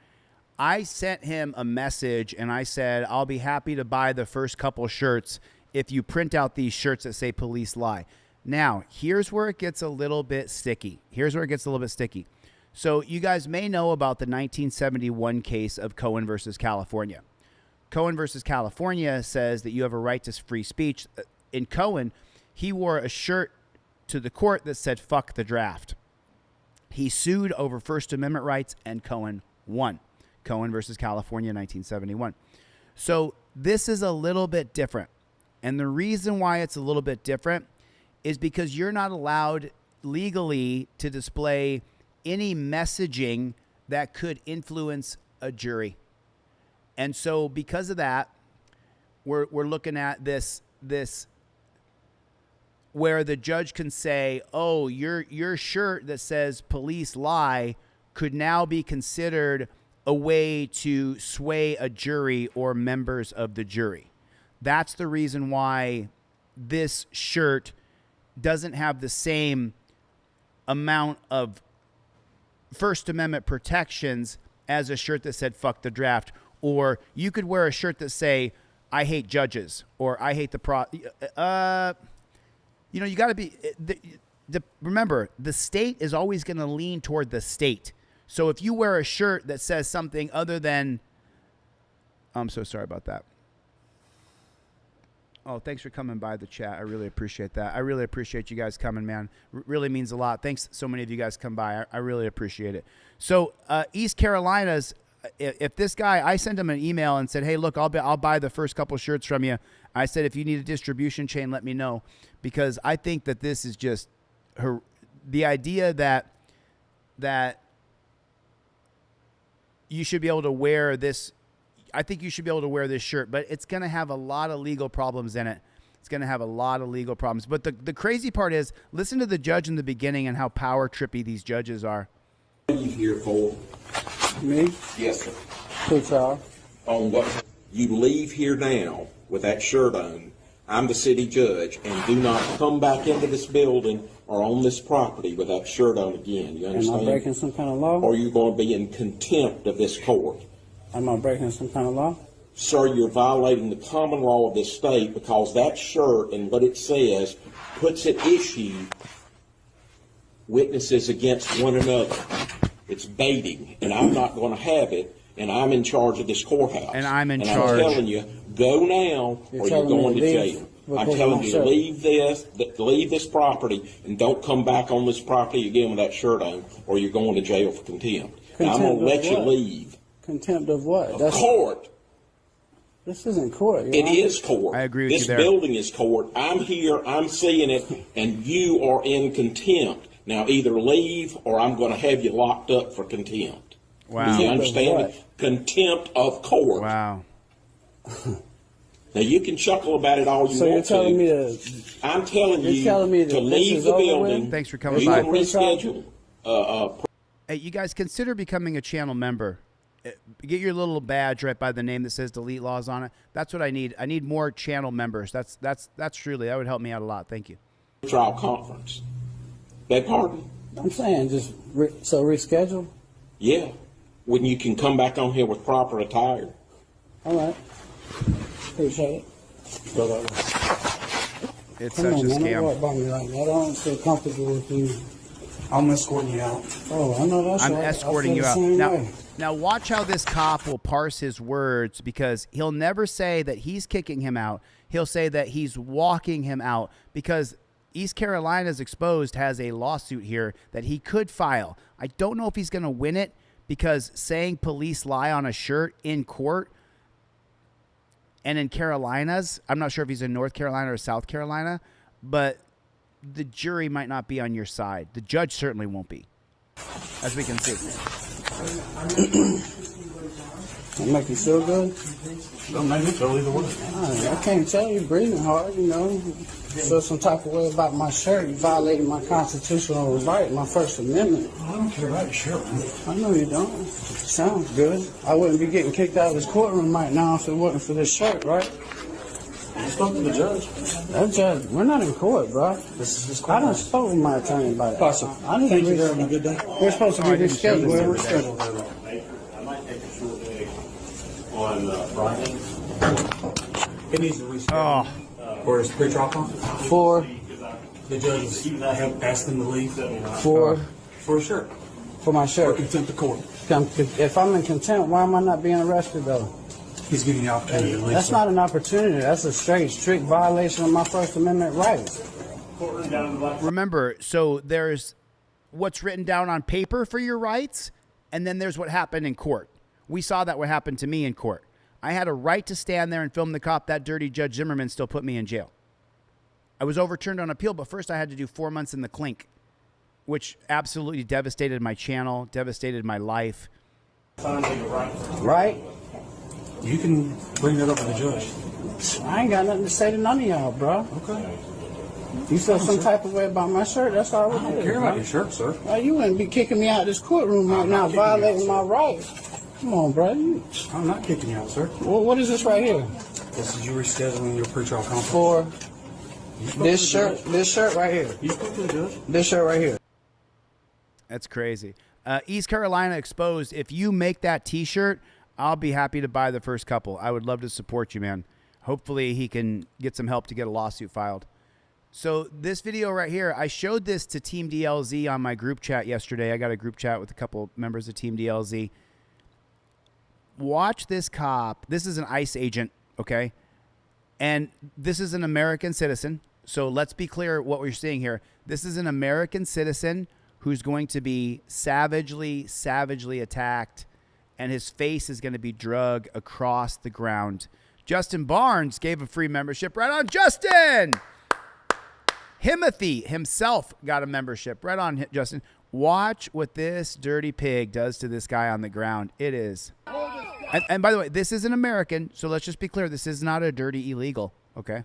A: I sent him a message and I said, I'll be happy to buy the first couple shirts if you print out these shirts that say "Police Lie." Now, here's where it gets a little bit sticky. So you guys may know about the 1971 case of Cohen versus California. Cohen versus California says that you have a right to free speech. In Cohen, he wore a shirt to the court that said "Fuck the draft." He sued over First Amendment rights and Cohen won. Cohen versus California, 1971. So this is a little bit different. And the reason why it's a little bit different is because you're not allowed legally to display any messaging that could influence a jury. And so because of that, we're looking at this where the judge can say, oh, your shirt that says "Police Lie" could now be considered a way to sway a jury or members of the jury. That's the reason why this shirt doesn't have the same amount of First Amendment protections as a shirt that said "Fuck the draft." Or you could wear a shirt that say, "I hate judges," or "I hate the you know, you got to be remember, the state is always going to lean toward the state. So if you wear a shirt that says something other than, I'm so sorry about that. Oh, thanks for coming by the chat. I really appreciate that. I really appreciate you guys coming, man. Really means a lot. Thanks so many of you guys come by. I really appreciate it. So East Carolina's, if this guy, I sent him an email and said, hey, look, I'll buy the first couple shirts from you. I said, if you need a distribution chain, let me know. Because I think that this is just the idea that you should be able to wear this. I think you should be able to wear this shirt, but it's going to have a lot of legal problems in it. It's going to have a lot of legal problems. But the crazy part is, listen to the judge in the beginning and how power trippy these judges are.
J: What are you here for?
I: Me?
J: Yes, sir.
I: Pretrial.
J: On what? You leave here now with that shirt on. I'm the city judge, and do not come back into this building or on this property with that shirt on again. You understand?
I: Am I breaking some kind of law?
J: Or you're going to be in contempt of this court.
I: Am I breaking some kind of law?
J: Sir, you're violating the common law of this state because that shirt and what it says puts at issue witnesses against one another. It's baiting, and I'm not going to have it, and I'm in charge of this courthouse.
A: And I'm in
J: charge. I'm telling you, go now or you're going to jail. I'm telling you, leave this property and don't come back on this property again with that shirt on or you're going to jail for contempt. And I'm going to let you leave.
I: Contempt of what?
J: Of court.
I: This isn't court.
J: It is court.
A: I agree with
J: this
A: you there.
J: This building is court. I'm here, I'm seeing it, and you are in contempt. Now, either leave or I'm going to have you locked up for contempt.
A: Wow.
J: Do you understand me? Contempt of court.
A: Wow.
J: Now, you can chuckle about it all you want to.
I: So you're telling me to...
J: I'm telling you to leave the building.
A: Thanks for coming
J: you
A: by.
J: can reschedule.
A: Hey, you guys, consider becoming a channel member. Get your little badge right by the name that says Delete Lawz on it. That's what I need. I need more channel members. That's truly, that would help me out a lot. Thank you.
J: Trial conference. Beg pardon?
I: I'm saying just reschedule?
J: Yeah. When you can come back on here with proper attire.
I: All right. Appreciate it.
J: Go that way.
A: It's
I: Come
A: such
I: on,
A: a
I: man,
A: scam.
I: don't worry about me like that. I don't feel comfortable with you.
K: I'm escorting you out.
I: Oh, I know that's
A: I'm
I: right.
A: escorting you out. Now watch how this cop will parse his words, because he'll never say that he's kicking him out. He'll say that he's walking him out, because East Carolina's Exposed has a lawsuit here that he could file. I don't know if he's going to win it, because saying police lie on a shirt in court and in Carolinas, I'm not sure if he's in North Carolina or South Carolina, but the jury might not be on your side. The judge certainly won't be, as we can see.
I: That make you feel good?
K: Don't make me feel either way.
I: I can't tell you breathing hard, you know. Feel some type of way about my shirt. You violated my constitutional right, my First Amendment.
K: I don't care about your shirt, man.
I: I know you don't. Sounds good. I wouldn't be getting kicked out of this courtroom right now if it wasn't for this shirt, right?
K: You spoke to the judge.
I: That judge, we're not in court, bro.
K: This is
I: I done spoke with my attorney about it.
K: Awesome.
I: I need
K: Thank
I: to
K: you very much. Good day.
I: We're supposed to be rescheduled.
K: We're rescheduled.
L: I might take a short day on Friday.
K: It needs to reschedule. For his pre-trial conference.
I: For
K: the judges have asked him to leave.
I: For
K: a shirt.
I: For my shirt.
K: For contempt of court.
I: If I'm in contempt, why am I not being arrested though?
K: He's giving you the opportunity to leave.
I: That's not an opportunity. That's a strict violation of my First Amendment rights.
A: Remember, so there's what's written down on paper for your rights, and then there's what happened in court. We saw that what happened to me in court. I had a right to stand there and film the cop. That dirty Judge Zimmerman still put me in jail. I was overturned on appeal, but first I had to do 4 months in the clink, which absolutely devastated my channel, devastated my life.
I: Right?
K: You can bring that up to the judge.
I: I ain't got nothing to say to none of y'all, bro.
K: Okay.
I: You feel some type of way about my shirt? That's all it is.
K: I don't care about your shirt, sir.
I: Well, you wouldn't be kicking me out of this courtroom right now, violating my rights. Come on, bro.
K: I'm not kicking you out, sir.
I: Well, what is this right here?
K: This is you rescheduling your pre-trial conference.
I: For this shirt right here.
K: You spoke to the judge?
I: This shirt right here.
A: That's crazy. East Carolina Exposed, if you make that T-shirt, I'll be happy to buy the first couple. I would love to support you, man. Hopefully he can get some help to get a lawsuit filed. So this video right here, I showed this to Team DLZ on my group chat yesterday. I got a group chat with a couple members of Team DLZ. Watch this cop. This is an ICE agent, okay? And this is an American citizen. So let's be clear what we're seeing here. This is an American citizen who's going to be savagely attacked, and his face is going to be dragged across the ground. Justin Barnes gave a free membership. Right on, Justin! Himothy himself got a membership. Right on, Justin. Watch what this dirty pig does to this guy on the ground. It is. And by the way, this is an American, so let's just be clear. This is not a dirty illegal, okay?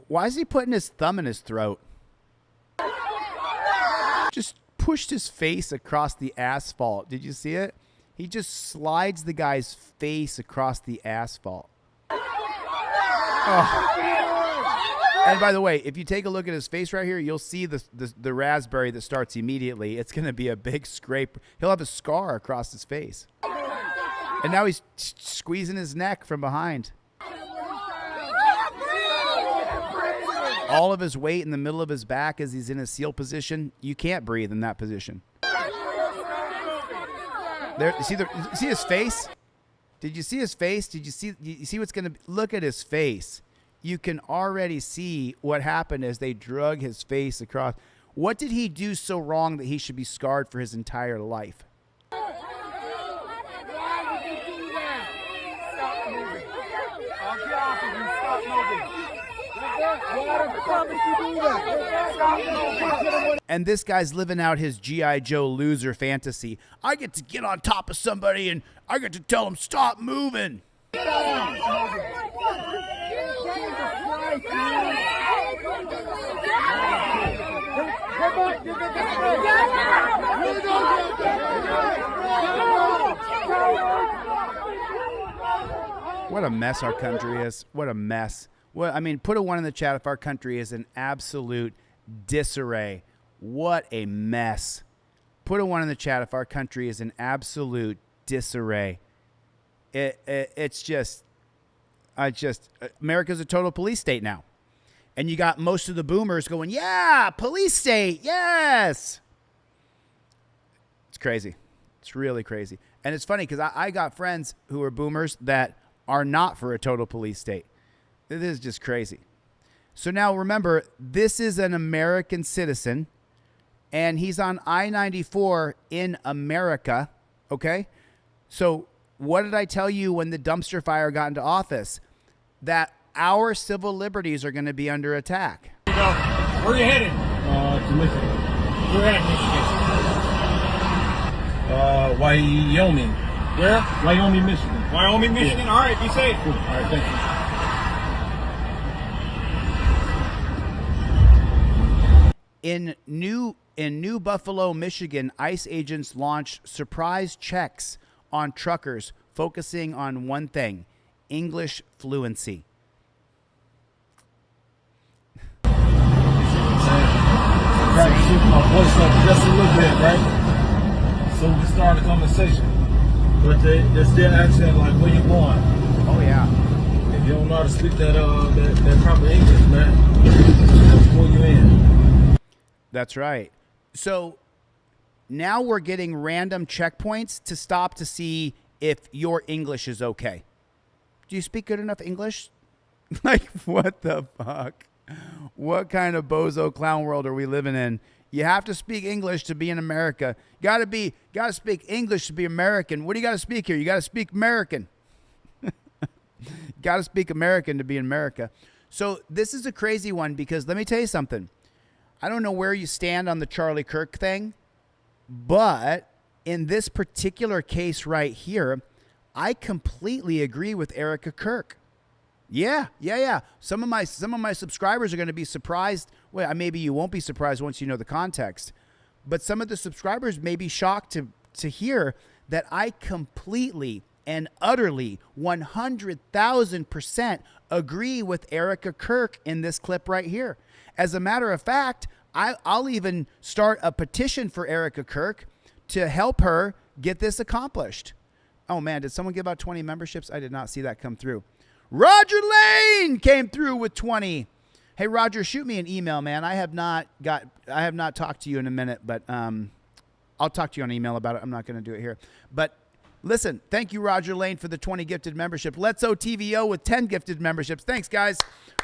A: Why is he putting his thumb in his throat? Just pushed his face across the asphalt. Did you see it? He just slides the guy's face across the asphalt. Oh. And by the way, if you take a look at his face right here, you'll see the raspberry that starts immediately. It's going to be a big scrape. He'll have a scar across his face. And now he's squeezing his neck from behind. All of his weight in the middle of his back as he's in a seal position. You can't breathe in that position. There, see his face? Did you see his face? Did you see what's going to look at his face? You can already see what happened as they drug his face across. What did he do so wrong that he should be scarred for his entire life? And this guy's living out his G.I. Joe loser fantasy. I get to get on top of somebody and I get to tell him, stop moving. What a mess our country is. What a mess. Well, I mean, put a 1 in the chat if our country is an absolute disarray. What a mess. Put a 1 in the chat if our country is an absolute disarray. It's just, America's a total police state now. And you got most of the boomers going, yeah, police state, yes. It's crazy. It's really crazy. And it's funny because I got friends who are boomers that are not for a total police state. This is just crazy. So now remember, this is an American citizen, and he's on I-94 in America, okay? So what did I tell you when the dumpster fire got into office? That our civil liberties are going to be under attack.
F: Where are you headed? To Michigan. Where at Michigan? Wyoming. Where? Wyoming, Michigan. Wyoming, Michigan? Yeah. All right, be safe. Cool. All right, thank you.
A: In New Buffalo, Michigan, ICE agents launched surprise checks on truckers focusing on one thing, English fluency.
F: My voice up just a little bit, right? So we can start a conversation. But they're still asking like, where you going?
A: Oh yeah.
F: If you don't know how to speak that proper English, man, they'll pull you in.
A: That's right. So now we're getting random checkpoints to stop to see if your English is okay. Do you speak good enough English? Like, what the fuck? What kind of bozo clown world are we living in? You have to speak English to be in America. Gotta speak English to be American. What do you gotta speak here? You gotta speak American. Gotta speak American to be in America. So this is a crazy one because let me tell you something. I don't know where you stand on the Charlie Kirk thing, but in this particular case right here, I completely agree with Erica Kirk. Yeah. Some of my subscribers are going to be surprised. Well, maybe you won't be surprised once you know the context, but some of the subscribers may be shocked to hear that I completely and utterly 100,000% agree with Erica Kirk in this clip right here. As a matter of fact, I'll even start a petition for Erica Kirk to help her get this accomplished. Oh man, did someone give out 20 memberships? I did not see that come through. Roger Lane came through with 20. Hey Roger, shoot me an email, man. I have not talked to you in a minute, but I'll talk to you on email about it. I'm not going to do it here. But listen, thank you, Roger Lane, for the 20 gifted membership. Let's OTVO with 10 gifted memberships. Thanks, guys.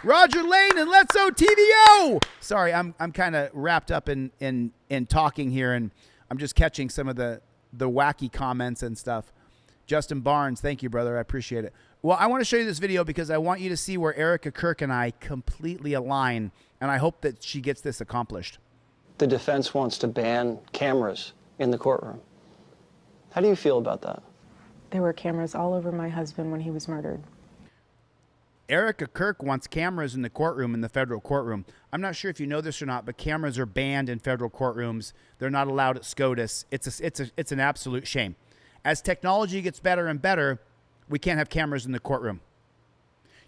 A: Roger Lane and Let's OTVO. Sorry, I'm kind of wrapped up in talking here, and I'm just catching some of the wacky comments and stuff. Justin Barnes, thank you, brother. I appreciate it. Well, I want to show you this video because I want you to see where Erica Kirk and I completely align, and I hope that she gets this accomplished.
M: The defense wants to ban cameras in the courtroom. How do you feel about that?
N: There were cameras all over my husband when he was murdered.
A: Erica Kirk wants cameras in the courtroom, in the federal courtroom. I'm not sure if you know this or not, but cameras are banned in federal courtrooms. They're not allowed at SCOTUS. It's an absolute shame. As technology gets better and better, we can't have cameras in the courtroom.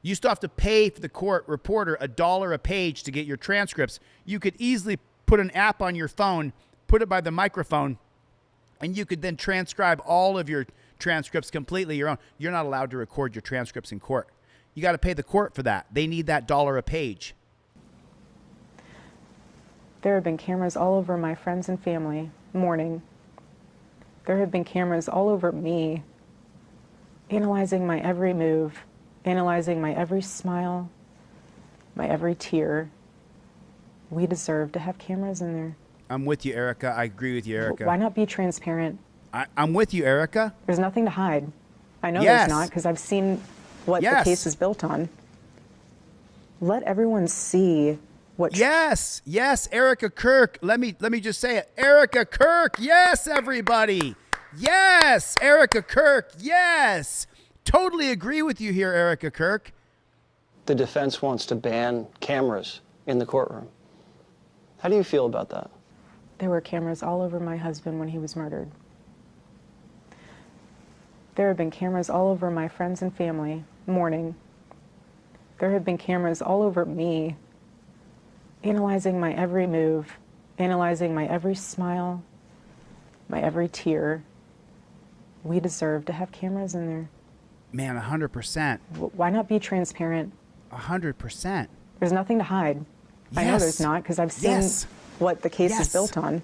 A: You still have to pay for the court reporter $1 a page to get your transcripts. You could easily put an app on your phone, put it by the microphone, and you could then transcribe all of your transcripts completely your own. You're not allowed to record your transcripts in court. You got to pay the court for that. They need that $1 a page.
N: There have been cameras all over my friends and family mourning. There have been cameras all over me, analyzing my every move, analyzing my every smile, my every tear. We deserve to have cameras in there.
A: I'm with you, Erica. I agree with you, Erica.
N: Why not be transparent?
A: I'm with you, Erica.
N: There's nothing to hide. I know
A: Yes.
N: there's not, because I've seen what
A: Yes.
N: the case is built on. Let everyone see what...
A: Yes, yes, Erica Kirk. Let me just say it. Erica Kirk. Yes, everybody. Yes, Erica Kirk. Yes. Totally agree with you here, Erica Kirk.
M: The defense wants to ban cameras in the courtroom. How do you feel about that?
N: There were cameras all over my husband when he was murdered. There have been cameras all over my friends and family mourning. There have been cameras all over me, analyzing my every move, analyzing my every smile, my every tear. We deserve to have cameras in there.
A: Man, 100%.
N: Why not be transparent?
A: 100%.
N: There's nothing to hide. I know
A: Yes.
N: there's not, because I've seen
A: Yes.
N: what the case
A: Yes.
N: is built on.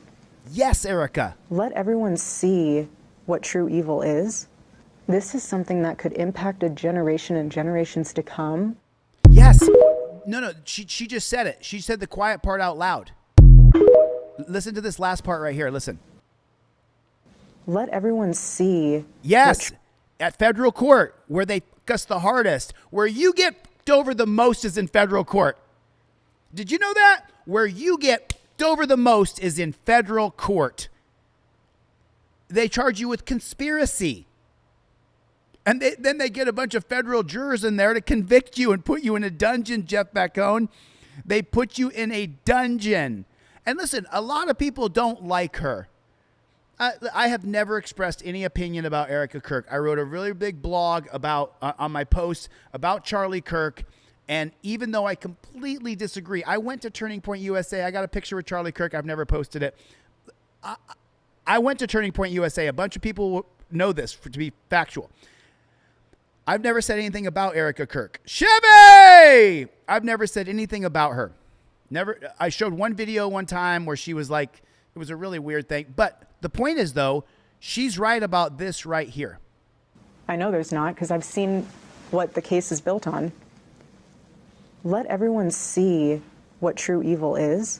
A: Yes, Erica.
N: Let everyone see what true evil is. This is something that could impact a generation and generations to come.
A: Yes. No, she just said it. She said the quiet part out loud. Listen to this last part right here. Listen.
N: Let everyone see.
A: Yes. At federal court, where they fuck us the hardest, where you get fucked over the most is in federal court. Did you know that? Where you get fucked over the most is in federal court. They charge you with conspiracy. And then they get a bunch of federal jurors in there to convict you and put you in a dungeon, Jeff Bacone. They put you in a dungeon. And listen, a lot of people don't like her. I have never expressed any opinion about Erica Kirk. I wrote a really big blog about on my post about Charlie Kirk. And even though I completely disagree, I went to Turning Point USA. I got a picture with Charlie Kirk. I've never posted it. I went to Turning Point USA. A bunch of people know this to be factual. I've never said anything about Erica Kirk. Chevy! I've never said anything about her. Never. I showed one video one time where she was like, it was a really weird thing. But the point is, though, she's right about this right here.
N: I know there's not, because I've seen what the case is built on. Let everyone see what true evil is.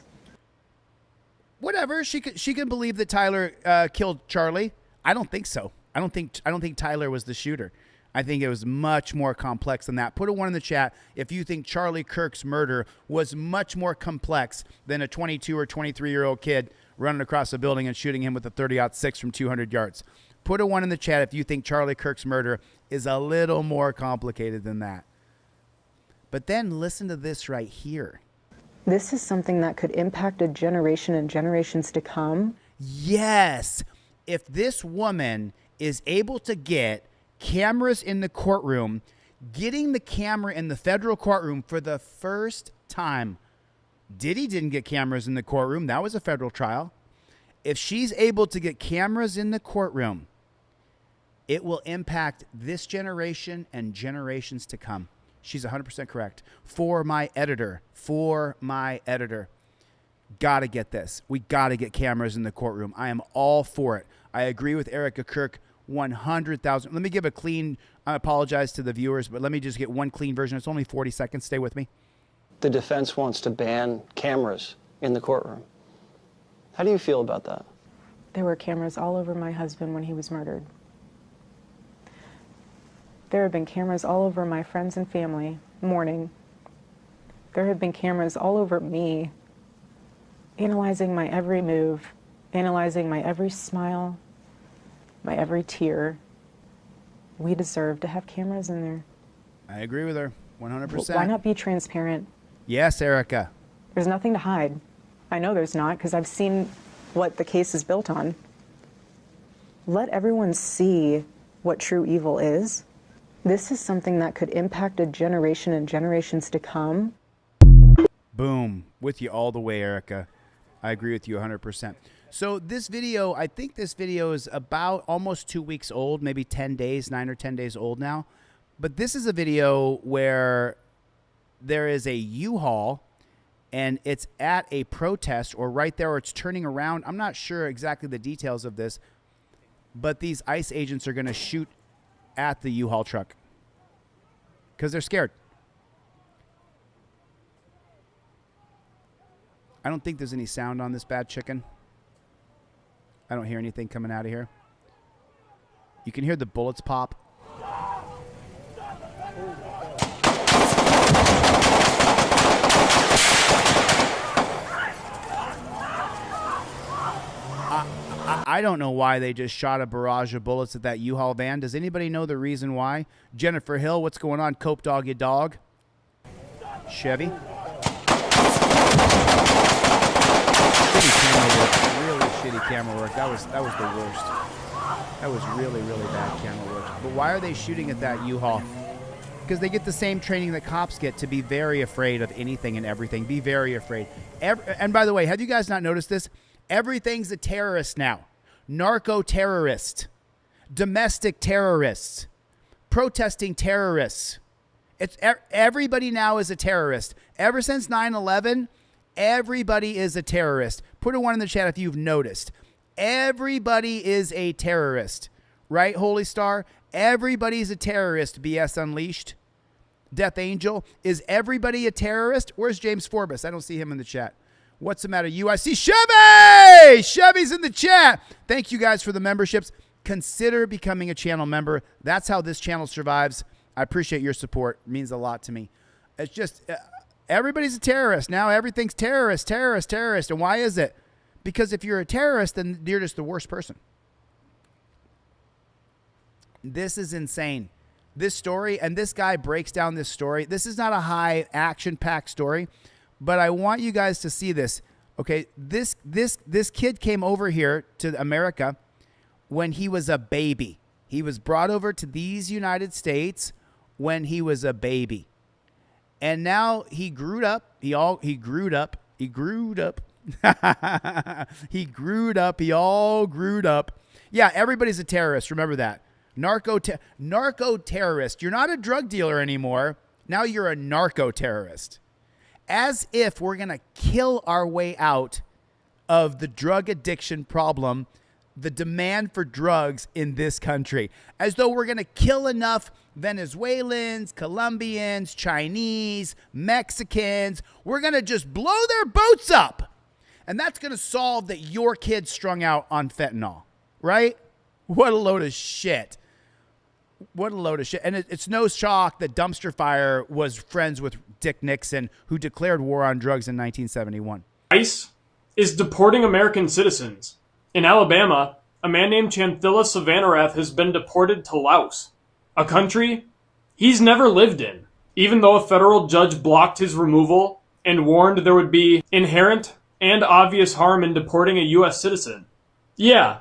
A: Whatever. She can believe that Tyler killed Charlie. I don't think so. I don't think Tyler was the shooter. I think it was much more complex than that. Put a 1 in the chat if you think Charlie Kirk's murder was much more complex than a 22 or 23-year-old kid running across a building and shooting him with a 30-06 from 200 yards. Put a 1 in the chat if you think Charlie Kirk's murder is a little more complicated than that. But then listen to this right here.
N: This is something that could impact a generation and generations to come.
A: Yes. If this woman is able to get cameras in the courtroom, getting the camera in the federal courtroom for the first time. Diddy didn't get cameras in the courtroom. That was a federal trial. If she's able to get cameras in the courtroom, it will impact this generation and generations to come. She's 100% correct. For my editor, got to get this. We got to get cameras in the courtroom. I am all for it. I agree with Erica Kirk 100,000. Let me give a clean, I apologize to the viewers, but let me just get one clean version. It's only 40 seconds. Stay with me.
M: The defense wants to ban cameras in the courtroom. How do you feel about that?
N: There were cameras all over my husband when he was murdered. There have been cameras all over my friends and family mourning. There have been cameras all over me, analyzing my every move, analyzing my every smile, my every tear. We deserve to have cameras in there.
A: I agree with her 100%.
N: Why not be transparent?
A: Yes, Erica.
N: There's nothing to hide. I know there's not, because I've seen what the case is built on. Let everyone see what true evil is. This is something that could impact a generation and generations to come.
A: Boom. With you all the way, Erica. I agree with you 100%. So this video, I think this video is about almost 2 weeks old, maybe 10 days, 9 or 10 days old now. But this is a video where there is a U-Haul and it's at a protest or right there, or it's turning around. I'm not sure exactly the details of this, but these ICE agents are going to shoot at the U-Haul truck because they're scared. I don't think there's any sound on this bad chicken. I don't hear anything coming out of here. You can hear the bullets pop. I don't know why they just shot a barrage of bullets at that U-Haul van. Does anybody know the reason why? Jennifer Hill, what's going on? Cope dog, you dog. Chevy. Really shitty camera work. That was the worst. That was really, really bad camera work. But why are they shooting at that U-Haul? Because they get the same training that cops get to be very afraid of anything and everything. Be very afraid. And by the way, have you guys not noticed this? Everything's a terrorist now. Narco-terrorist. Domestic terrorists. Protesting terrorists. It's everybody now is a terrorist. Ever since 9/11, everybody is a terrorist. Put a 1 in the chat if you've noticed. Everybody is a terrorist. Right, Holy Star? Everybody's a terrorist, BS Unleashed. Death Angel. Is everybody a terrorist? Where's James Forbes? I don't see him in the chat. What's the matter? I see Chevy! Chevy's in the chat. Thank you guys for the memberships. Consider becoming a channel member. That's how this channel survives. I appreciate your support. It means a lot to me. It's just... everybody's a terrorist. Now everything's terrorist. And why is it? Because if you're a terrorist, then you're just the worst person. This is insane. This story, and this guy breaks down this story. This is not a high action-packed story, but I want you guys to see this. Okay, this kid came over here to America when he was a baby. He was brought over to these United States when he was a baby. And now he grew up. He all grew up. Yeah, everybody's a terrorist. Remember that. Narco terrorist. You're not a drug dealer anymore. Now you're a narco terrorist. As if we're going to kill our way out of the drug addiction problem, the demand for drugs in this country. As though we're going to kill enough Venezuelans, Colombians, Chinese, Mexicans. We're going to just blow their boats up. And that's going to solve that your kid's strung out on fentanyl. Right? What a load of shit. What a load of shit. And it's no shock that Dumpster Fire was friends with Dick Nixon, who declared war on drugs in 1971.
O: ICE is deporting American citizens. In Alabama, a man named Chanthilla Savannarath has been deported to Lawz, a country he's never lived in, even though a federal judge blocked his removal and warned there would be inherent and obvious harm in deporting a U.S. citizen. Yeah,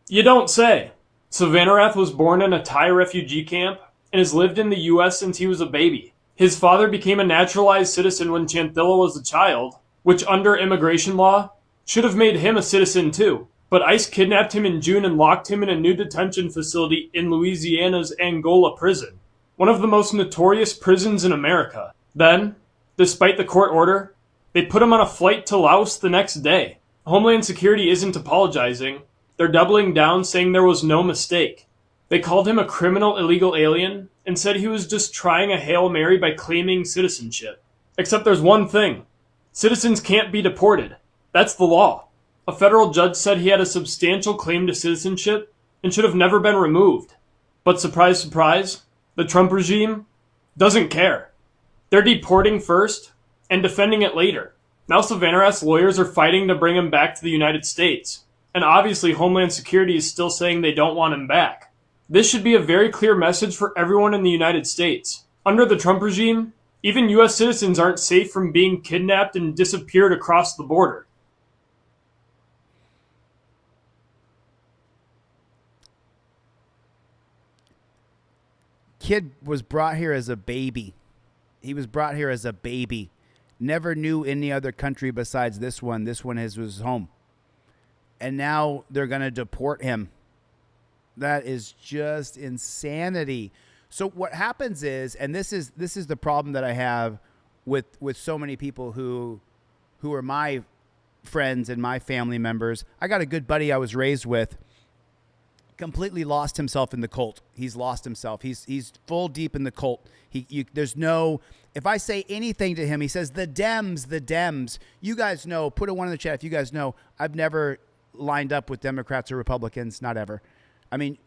O: you don't say. Savannarath was born in a Thai refugee camp and has lived in the U.S. since he was a baby. His father became a naturalized citizen when Chanthilla was a child, which under immigration law should have made him a citizen too. But ICE kidnapped him in June and locked him in a new detention facility in Louisiana's Angola prison, one of the most notorious prisons in America. Then, despite the court order, they put him on a flight to Laos the next day. Homeland Security isn't apologizing. They're doubling down, saying there was no mistake. They called him a criminal illegal alien and said he was just trying a Hail Mary by claiming citizenship. Except there's one thing. Citizens can't be deported. That's the law. A federal judge said he had a substantial claim to citizenship and should have never been removed. But surprise, surprise, the Trump regime doesn't care. They're deporting first and defending it later. Now Savannarath's lawyers are fighting to bring him back to the United States. And obviously Homeland Security is still saying they don't want him back. This should be a very clear message for everyone in the United States. Under the Trump regime, even U.S. citizens aren't safe from being kidnapped and disappeared across the border.
A: Kid was brought here as a baby. He was brought here as a baby. Never knew any other country besides this one. This one was his home. And now they're going to deport him. That is just insanity. So what happens is, and this is the problem that I have with so many people who are my friends and my family members. I got a good buddy I was raised with, completely lost himself in the cult. He's lost himself. He's full deep in the cult. There's no, if I say anything to him, he says, the Dems. You guys know, put a 1 in the chat if you guys know, I've never lined up with Democrats or Republicans, not ever. I mean,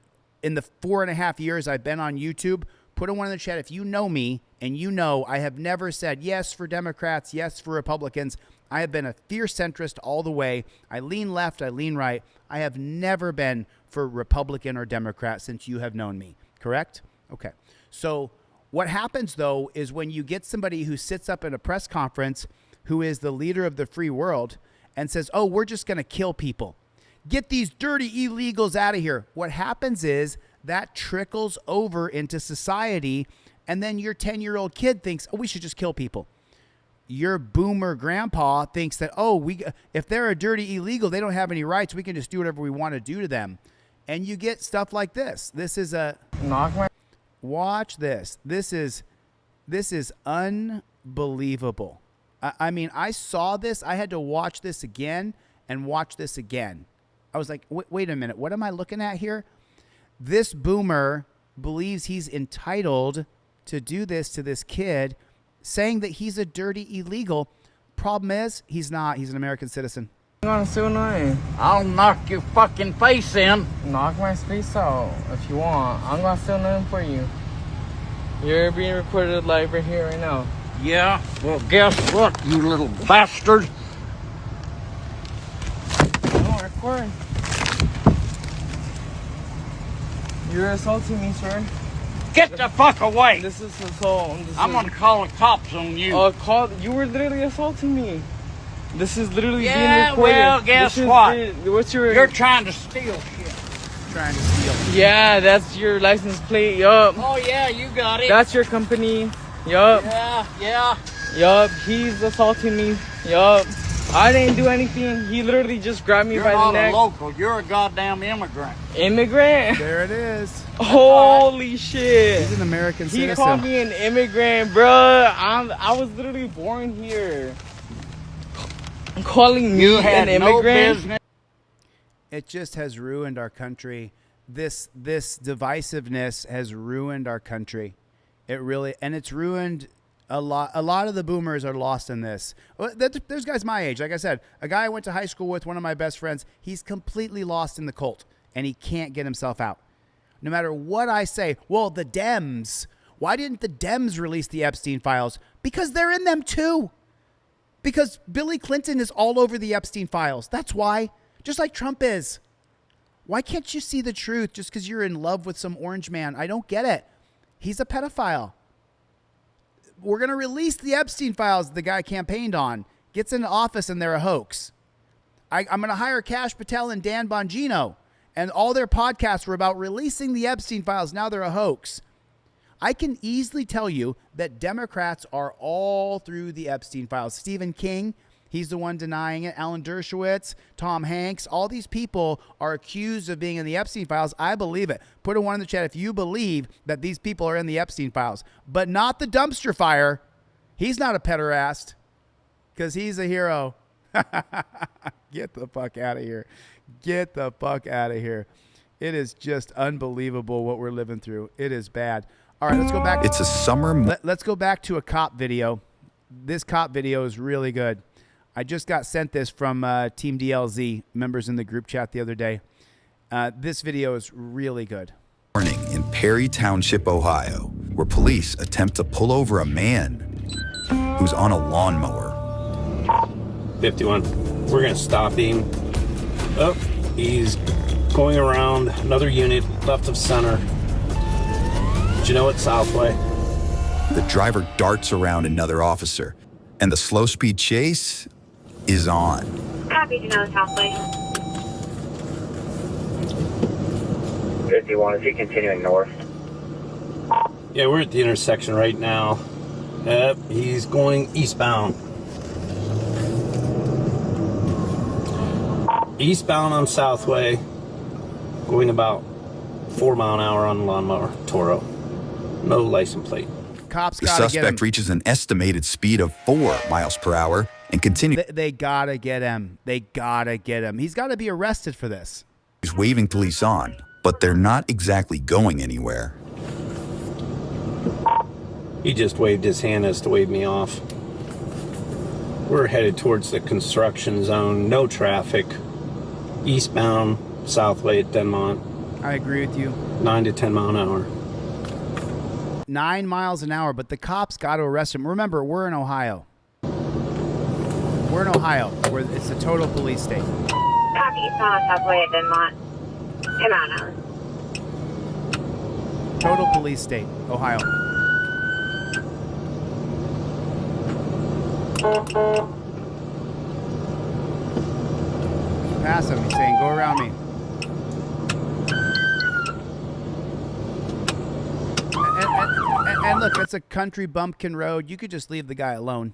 A: in the 4.5 years I've been on YouTube, put a 1 in the chat if you know me, and you know I have never said yes for Democrats, yes for Republicans. I have been a fierce centrist all the way. I lean left, I lean right. I have never been for Republican or Democrat since you have known me, correct? Okay. So what happens, though, is when you get somebody who sits up in a press conference who is the leader of the free world and says, oh, we're just going to kill people. Get these dirty illegals out of here. What happens is that trickles over into society, and then your 10-year-old kid thinks, oh, we should just kill people. Your boomer grandpa thinks that, oh, if they're a dirty illegal, they don't have any rights. We can just do whatever we want to do to them. And you get stuff like this. This is a... Watch this. This is unbelievable. I mean, I saw this. I had to watch this again and watch this again. I was like, wait a minute. What am I looking at here? This boomer believes he's entitled to do this to this kid, saying that he's a dirty illegal. Problem is, he's not. He's an American citizen.
P: You want to steal nothing?
Q: I'll knock your fucking face in.
P: Knock my face out if you want. I'm not stealing nothing for you. You're being recorded live right here, right now.
Q: Yeah? Well, guess what, you little bastard?
P: No, record. You're assaulting me, sir.
Q: Get the fuck away!
P: This is assault.
Q: I'm gonna call the cops on you.
P: You were literally assaulting me. This is literally being recorded.
Q: Well, guess what?
P: What's your...
Q: You're trying to steal shit.
A: Trying to steal.
P: Yeah, that's your license plate. Yup.
Q: Oh, yeah, you got it.
P: That's your company. Yup.
Q: Yeah.
P: Yup. He's assaulting me. Yup. I didn't do anything. He literally just grabbed me by the neck.
Q: You're not a local. You're a goddamn immigrant.
P: Immigrant?
A: There it is.
P: Holy shit.
A: He's an American citizen.
P: He called me an immigrant, bro. I was literally born here. Calling me an immigrant?
Q: No,
A: it just has ruined our country. This divisiveness has ruined our country. It really, and it's ruined a lot. A lot of the boomers are lost in this. There's guys my age. Like I said, a guy I went to high school with, one of my best friends, he's completely lost in the cult, and he can't get himself out. No matter what I say, well, the Dems, why didn't the Dems release the Epstein files? Because they're in them too. Because Billy Clinton is all over the Epstein files. That's why. Just like Trump is. Why can't you see the truth just because you're in love with some orange man? I don't get it. He's a pedophile. We're going to release the Epstein files the guy campaigned on. Gets into office and they're a hoax. I'm going to hire Kash Patel and Dan Bongino. And all their podcasts were about releasing the Epstein files. Now they're a hoax. I can easily tell you that Democrats are all through the Epstein files. Stephen King, he's the one denying it. Alan Dershowitz, Tom Hanks, all these people are accused of being in the Epstein files. I believe it. Put a 1 in the chat if you believe that these people are in the Epstein files. But not the dumpster fire. He's not a pederast because he's a hero. Get the fuck out of here. Get the fuck out of here. It is just unbelievable what we're living through. It is bad. All right, let's go back.
R: It's a summer.
A: Let's go back to a cop video. This cop video is really good. I just got sent this from Team DLZ members in the group chat the other day. This video is really good.
R: Morning in Perry Township, Ohio, where police attempt to pull over a man who's on a lawnmower.
L: 51. We're gonna stop him. Oh, he's going around another unit left of center. Do you know what Southway?
R: The driver darts around another officer, and the slow-speed chase is on.
H: Happy to know Southway. 51, is he continuing north?
L: Yeah, we're at the intersection right now. Yep, he's going eastbound. Eastbound on Southway, going about 4 mile an hour on the lawnmower, Toro. No license plate.
A: Cops
R: The
A: gotta get him.
R: suspect reaches an estimated speed of 4 miles per hour and continues
A: They gotta get him. They gotta get him. He's gotta be arrested for this.
R: waving police on, but they're not exactly going anywhere.
L: He just waved his hand as to wave me off. We're headed towards the construction zone, no traffic. Eastbound, Southway at Denmont.
A: I agree with you.
L: 9 to 10 mile an hour.
A: 9 miles an hour, but the cops got to arrest him. Remember, we're in Ohio. We're in Ohio, where it's a total police state.
H: Copy, eastbound on Southway at Denmont. 10 mile an hour.
A: Total police state, Ohio. Pass him, he's saying, go around me. And look, it's a country bumpkin road. You could just leave the guy alone.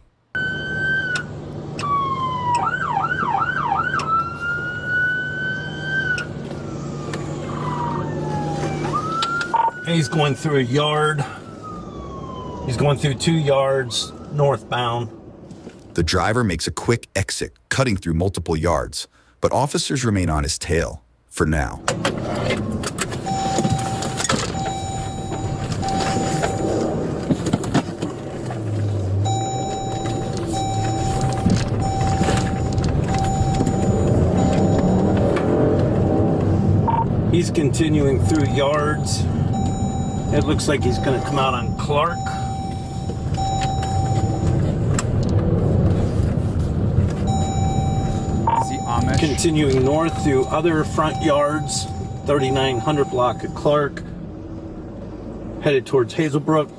L: He's going through a yard. He's going through 2 yards northbound.
R: The driver makes a quick exit, cutting through multiple yards, but officers remain on his tail, for now.
L: He's continuing through yards. It looks like he's going to come out on Clark.
A: Is he Amish?
L: Continuing north through other front yards, 3900 block of Clark. Headed towards Hazelbrook.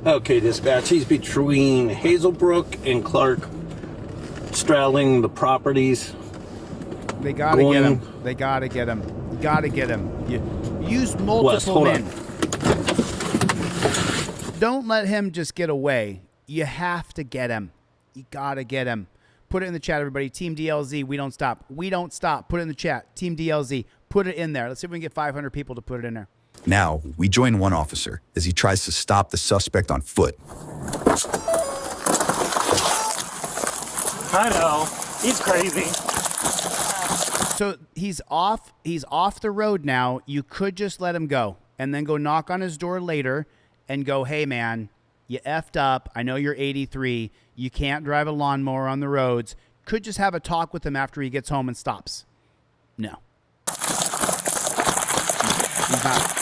L: Okay, dispatch, he's between Hazelbrook and Clark, straddling the properties.
A: They gotta get him. They gotta get him. You gotta get him. You use multiple men. Don't let him just get away. You have to get him. You gotta get him. Put it in the chat, everybody. Team DLZ, we don't stop. We don't stop. Put it in the chat. Team DLZ, put it in there. Let's see if we can get 500 people to put it in there.
R: Now, we join one officer as he tries to stop the suspect on foot.
F: I know. He's crazy.
A: So he's off the road now. You could just let him go and then go knock on his door later and go, hey, man, you effed up. I know you're 83. You can't drive a lawnmower on the roads. Could just have a talk with him after he gets home and stops. No. He's not.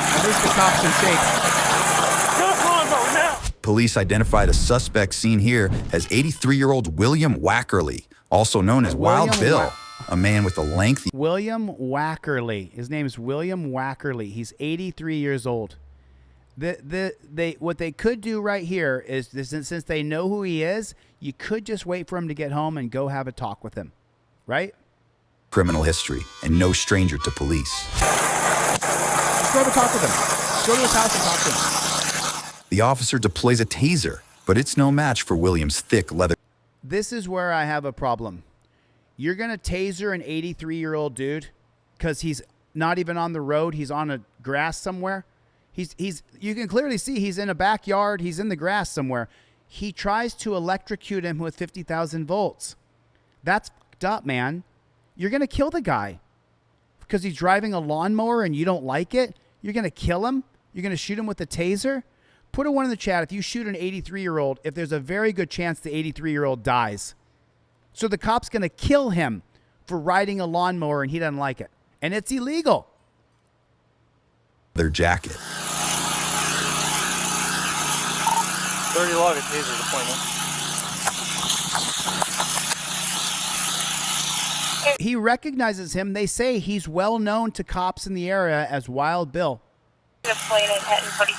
A: At least the cops are safe.
R: Police identify the suspect seen here as 83-year-old William Wackerly, also known as Wild Bill, a man with a lengthy...
A: William Wackerly. His name is William Wackerly. He's 83 years old. What they could do right here is, since they know who he is, you could just wait for him to get home and go have a talk with him, right?
R: criminal history and no stranger to police.
A: Just go to talk with him. Go to his house and talk to him.
R: The officer deploys a taser, but it's no match for William's thick leather.
A: This is where I have a problem. You're going to taser an 83-year-old dude because he's not even on the road. He's on a grass somewhere. You can clearly see he's in a backyard. He's in the grass somewhere. He tries to electrocute him with 50,000 volts. That's fucked up, man. You're going to kill the guy because he's driving a lawnmower and you don't like it. You're going to kill him. You're going to shoot him with a taser. Put a 1 in the chat. If you shoot an 83-year-old, if there's a very good chance the 83-year-old dies. So the cop's going to kill him for riding a lawnmower and he doesn't like it. And it's illegal.
R: Their jacket.
P: 30 log of taser deployment.
A: He recognizes him. They say he's well known to cops in the area as Wild Bill.
H: Plane in Hatton 42.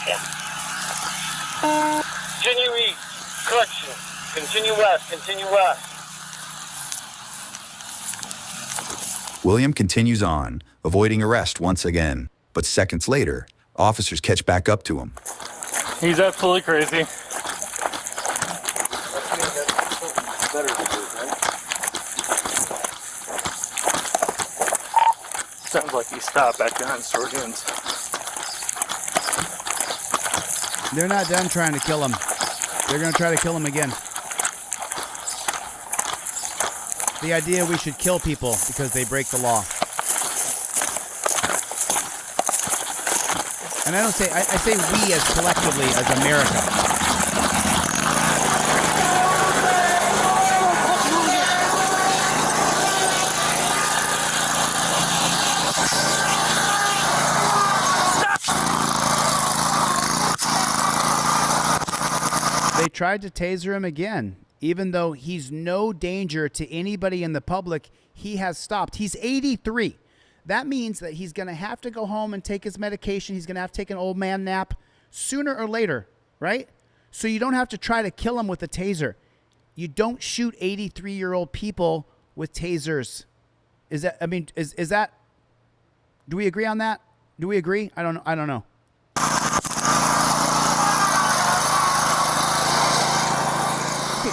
Q: Continue east. Correction. Continue west. Continue west.
R: William continues on, avoiding arrest once again. But seconds later, officers catch back up to him.
F: He's absolutely crazy. Sounds like he stopped back behind Sorgens.
A: They're not done trying to kill him. They're going to try to kill him again. The idea we should kill people because they break the law. And I don't say, I say we as collectively as America. They tried to taser him again. Even though he's no danger to anybody in the public, he has stopped. He's 83. That means that he's going to have to go home and take his medication. He's going to have to take an old man nap sooner or later, right? So you don't have to try to kill him with a taser. You don't shoot 83-year-old people with tasers. Is that, I mean, is that, do we agree on that? Do we agree? I don't know.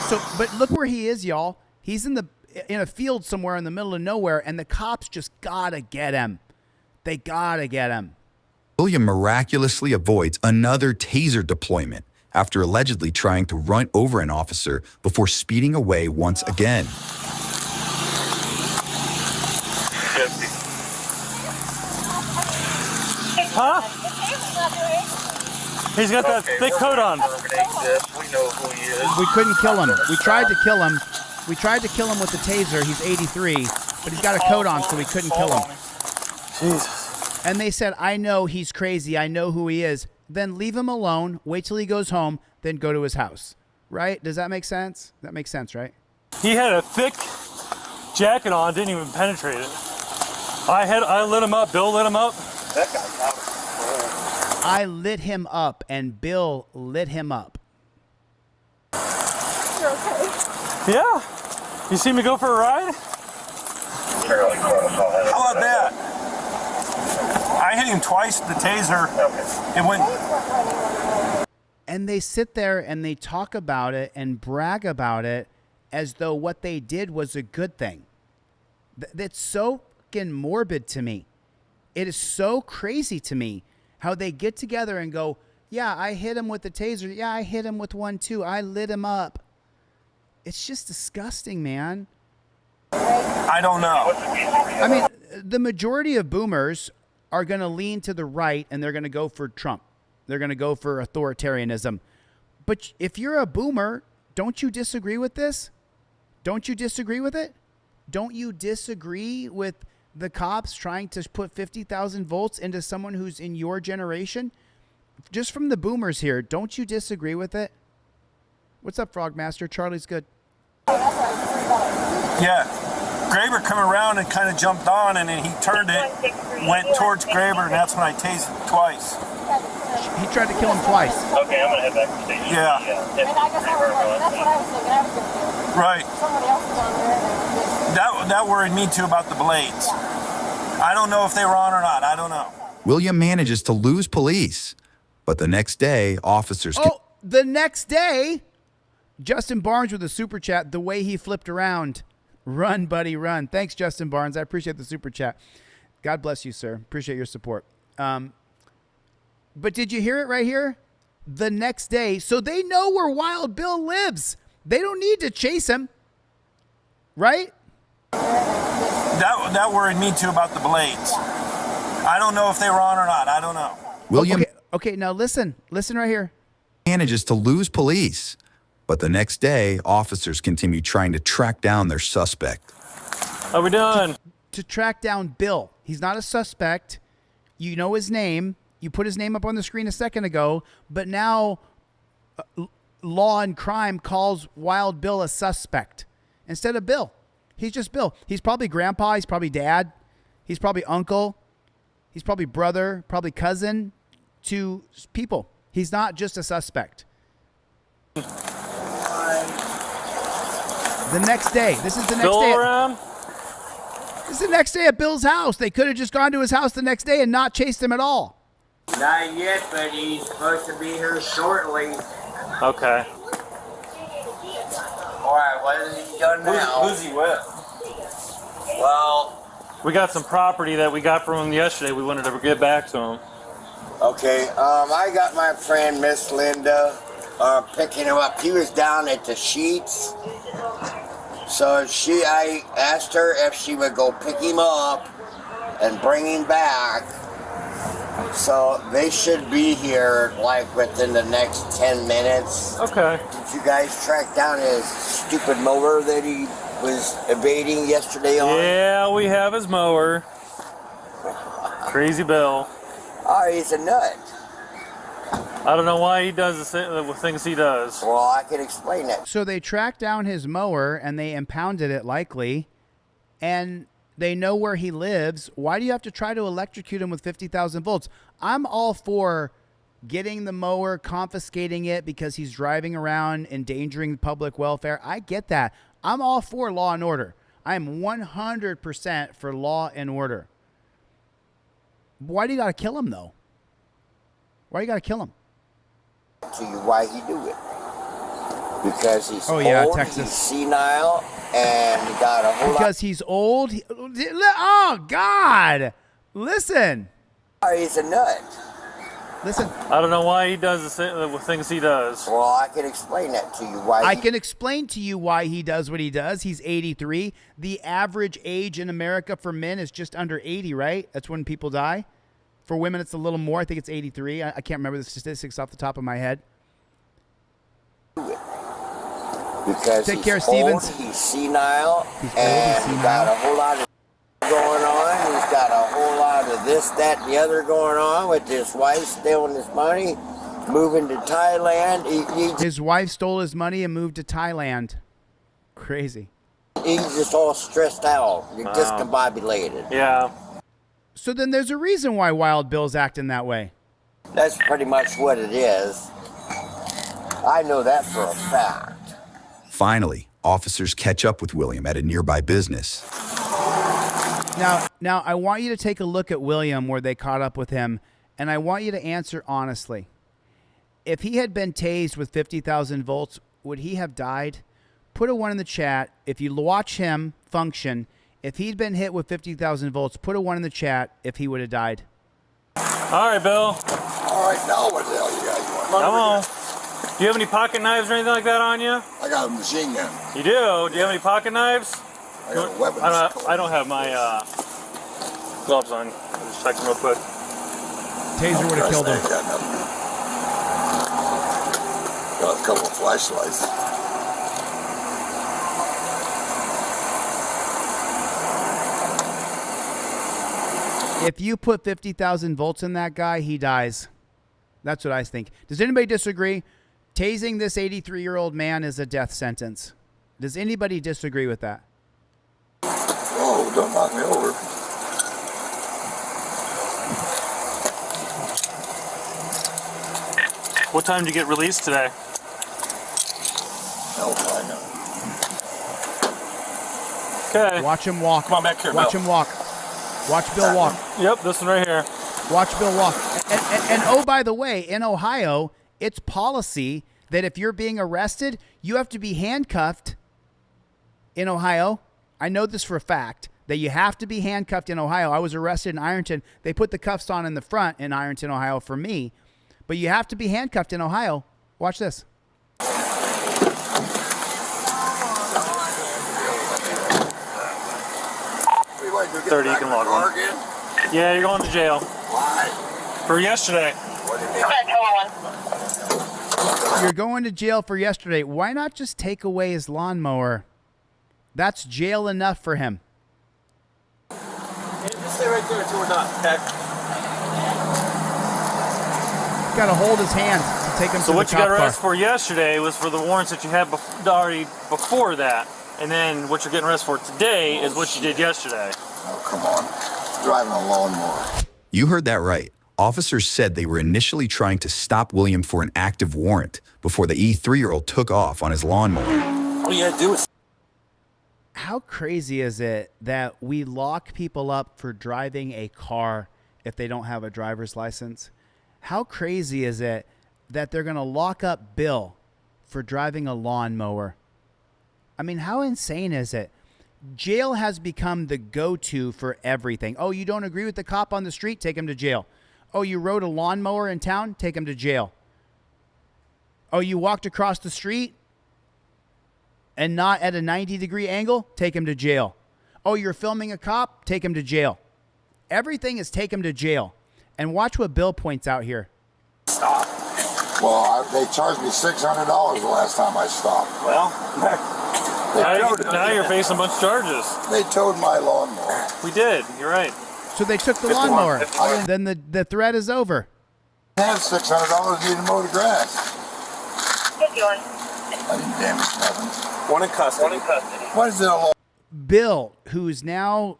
A: So, but look where he is, y'all. He's in a field somewhere in the middle of nowhere, and the cops just gotta get him. They gotta get him.
R: William miraculously avoids another taser deployment after allegedly trying to run over an officer before speeding away once again.
F: Huh? He's got that thick coat on.
Q: We know who he is.
A: We couldn't kill him. We tried to kill him. We tried to kill him with the taser. He's 83, but he's got a coat on, so we couldn't kill him.
F: Jesus.
A: And they said, I know he's crazy. I know who he is. Then leave him alone. Wait till he goes home. Then go to his house. Right? Does that make sense? That makes sense, right?
F: He had a thick jacket on. Didn't even penetrate it. I lit him up. Bill lit him up.
Q: That guy's out.
A: I lit him up, and Bill lit him up.
H: You're okay.
F: Yeah. You see me go for a ride?
K: How about that? I hit him twice with the taser. It went.
A: And they sit there and they talk about it and brag about it as though what they did was a good thing. That's so fucking morbid to me. It is so crazy to me how they get together and go, yeah, I hit him with the taser. Yeah, I hit him with one too. I lit him up. It's just disgusting, man.
K: I don't know.
A: I mean, the majority of boomers are going to lean to the right and they're going to go for Trump. They're going to go for authoritarianism. But if you're a boomer, don't you disagree with this? Don't you disagree with it? Don't you disagree with the cops trying to put 50,000 volts into someone who's in your generation? Just from the boomers here, don't you disagree with it? What's up, Frogmaster? Charlie's good.
K: Yeah. Graber come around and kind of jumped on, and then he turned it, went towards Graber, and that's when I tased him twice.
A: He tried to kill him twice.
Q: Okay, I'm going to head back to station.
K: Yeah.
H: And I guess that's what I was thinking. I was going to do.
K: Right.
H: Somebody else was on there.
K: That worried me too about the blades. I don't know if they were on or not. I don't know.
R: William manages to lose police, but the next day, officers...
A: The next day, Justin Barnes with a super chat, the way he flipped around. Run, buddy, run. Thanks, Justin Barnes. I appreciate the super chat. God bless you, sir. Appreciate your support. But did you hear it right here? The next day. So they know where Wild Bill lives. They don't need to chase him. Right?
K: That worried me too about the blades. I don't know if they were on or not. I don't know.
R: William
A: Okay, now listen. Listen right here.
R: Manages to lose police, but the next day, officers continue trying to track down their suspect.
F: Are we done?
A: To track down Bill. He's not a suspect. You know his name. You put his name up on the screen a second ago, but now Law and Crime calls Wild Bill a suspect instead of Bill. He's just Bill. He's probably grandpa. He's probably dad. He's probably uncle. He's probably brother, probably cousin to people. He's not just a suspect. The next day. This is the next
F: Bill
A: day.
F: around?
A: This is the next day at Bill's house. They could have just gone to his house the next day and not chased him at all.
Q: Not yet, but he's supposed to be here shortly.
F: Okay.
Q: Alright, what has he done now?
F: Who's he with?
Q: Well,
F: We got some property that we got from him yesterday. We wanted to get back to him.
Q: okay, I got my friend Miss Linda picking him up. He was down at the Sheets. So I asked her if she would go pick him up and bring him back. So they should be here like within the next 10 minutes.
F: Okay.
Q: Did you guys track down his stupid mower that he was evading yesterday on?
F: Yeah, we have his mower. Crazy Bill.
Q: Oh, he's a nut.
F: I don't know why he does the things he does.
Q: Well, I can explain that.
A: So they tracked down his mower and they impounded it likely, and they know where he lives. Why do you have to try to electrocute him with 50,000 volts? I'm all for getting the mower, confiscating it because he's driving around endangering public welfare. I get that. I'm all for law and order. I'm 100% for law and order. Why do you got to kill him, though? Why you got to kill him?
Q: To you why he do it. Because he's old,
A: Texas.
Q: he's senile, and he got a whole
A: Because he's old? Oh, God. Listen.
Q: He's a nut.
A: Listen.
F: I don't know why he does the things he does.
Q: Well, I can explain that to you.
A: I can explain to you why he does what he does. He's 83. The average age in America for men is just under 80, right? That's when people die. For women, it's a little more. I think it's 83. I can't remember the statistics off the top of my head.
Q: Because
A: Take
Q: he's
A: care,
Q: old,
A: Stevens.
Q: he's senile, and he got a whole lot of going on. He's got a whole lot of this, that, and the other going on with his wife stealing his money, moving to Thailand.
A: His wife stole his money and moved to Thailand. Crazy.
Q: He's just all stressed out. You're discombobulated.
F: Yeah.
A: So then there's a reason why Wild Bill's acting that way.
Q: That's pretty much what it is. I know that for a fact.
R: Finally, officers catch up with William at a nearby business.
A: Now, I want you to take a look at William where they caught up with him, and I want you to answer honestly. If he had been tased with 50,000 volts, would he have died? Put a 1 in the chat. If you watch him function, if he'd been hit with 50,000 volts, put a 1 in the chat if he would have died.
F: All right, Bill.
S: All right, now what the hell you got? You want
F: Come on. Do you have any pocket knives or anything like that on you?
S: I got a machine gun.
F: You do? Do you have any pocket knives?
S: I got a weapon.
F: I don't have my gloves on. I'm just checking real quick.
A: Taser would have killed him.
S: Got a couple of flashlights.
A: If you put 50,000 volts in that guy, he dies. That's what I think. Does anybody disagree? Tasing this 83-year-old man is a death sentence. Does anybody disagree with that?
S: Oh, don't knock me over.
F: What time did you get released today?
S: Hell, I know.
F: Okay.
A: Watch him walk.
F: Come on back here,
A: Watch
F: Bill.
A: him walk. Watch Bill walk.
F: Yep, this one right here.
A: Watch Bill walk. And oh, by the way, in Ohio, it's policy that if you're being arrested, you have to be handcuffed in Ohio. I know this for a fact, that you have to be handcuffed in Ohio. I was arrested in Ironton. They put the cuffs on in the front in Ironton, Ohio for me. But you have to be handcuffed in Ohio. Watch this.
F: 30, you can log on. Yeah, you're going to jail.
S: Why?
F: For yesterday.
A: You're going to jail for yesterday. Why not just take away his lawnmower? That's jail enough for him.
F: Yeah, just stay right there until we're done, okay?
A: Got to hold his hand to take him to the cop car.
F: So what you got arrested for yesterday was for the warrants that you had already before that. And then what you're getting arrested for today is what you did yesterday.
S: Oh, come on. Driving a lawnmower.
R: You heard that right. Officers said they were initially trying to stop William for an active warrant before the E3-year-old took off on his lawnmower.
F: All you gotta do is...
A: How crazy is it that we lock people up for driving a car if they don't have a driver's license? How crazy is it that they're going to lock up Bill for driving a lawnmower? I mean, how insane is it? Jail has become the go-to for everything. Oh, you don't agree with the cop on the street? Take him to jail. Oh, you rode a lawnmower in town? Take him to jail. Oh, you walked across the street and not at a 90-degree angle? Take him to jail. Oh, you're filming a cop? Take him to jail. Everything is take him to jail. And watch what Bill points out here.
S: Stop. Well, they charged me $600 the last time I stopped.
F: Well, now you're facing a bunch of charges.
S: They towed my lawnmower.
F: We did. You're right.
A: So they took the lawnmower. Then the threat is over.
S: I have $600 need to mow the grass. I didn't damage nothing.
F: One in custody.
S: What is it all?
A: Bill, who's now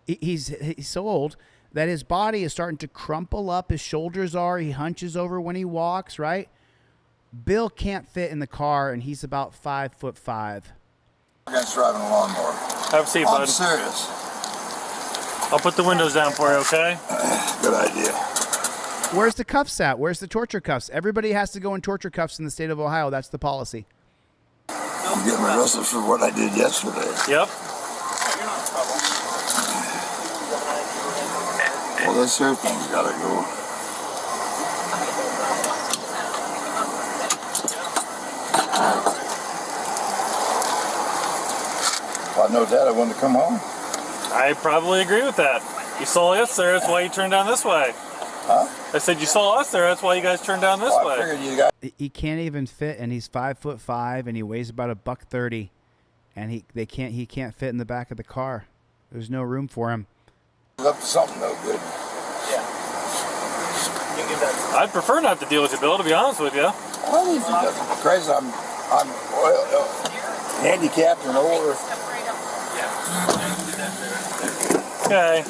A: he's so old that his body is starting to crumple up. His shoulders are. He hunches over when he walks, right? Bill can't fit in the car, and he's about 5'5".
S: Against driving a lawnmower.
F: Have a seat, bud.
S: I'm serious.
F: I'll put the windows down for you, okay?
S: Good idea.
A: Where's the cuffs at? Where's the torture cuffs? Everybody has to go in torture cuffs in the state of Ohio. That's the policy.
S: I'm getting arrested for what I did yesterday.
F: Yep.
S: Well, this here thing's gotta go. If I know Dad, I wanted to come home.
F: I probably agree with that. You saw us there, that's why you turned down this way.
S: Huh?
F: I said you saw us there, that's why you guys turned down this way.
S: I figured you guys...
A: He can't even fit, and he's 5'5", and he weighs about $130, and he can't fit in the back of the car. There's no room for him.
S: Up to something no good.
F: Yeah. I'd prefer not to deal with you, Bill, to be honest with you.
S: What is it? Crazy. I'm handicapped and older.
F: Okay.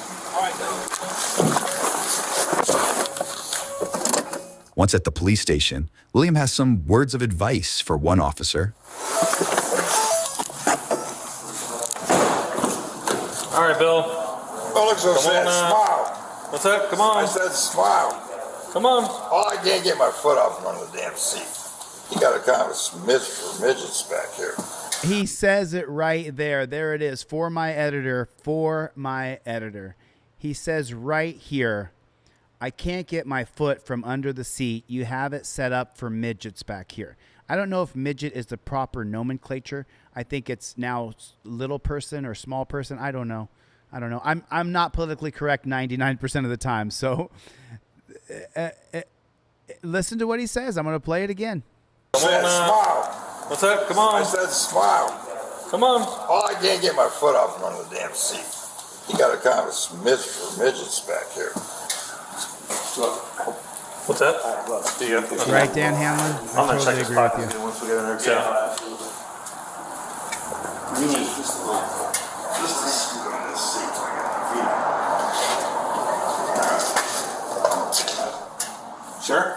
R: Once at the police station, William has some words of advice for one officer.
F: All right, Bill.
S: Oh, look, so sad. Smile.
F: What's that? Come on.
S: I said smile.
F: Come on.
S: Oh, I can't get my foot off from under the damn seat. You got a kind of a smidge for midgets back here.
A: He says it right there. There it is. For my editor. For my editor. He says right here, I can't get my foot from under the seat. You have it set up for midgets back here. I don't know if midget is the proper nomenclature. I think it's now little person or small person. I don't know. I'm not politically correct 99% of the time. So listen to what he says. I'm going to play it again.
S: I said smile.
F: What's that? Come on.
S: I said smile.
F: Come on.
S: Oh, I can't get my foot off from under the damn seat. You got a kind of a smidge for midgets back here.
F: What's that?
A: Right, Dan Hanlon? I totally agree with you.
F: Once we get in there, yeah. Sure.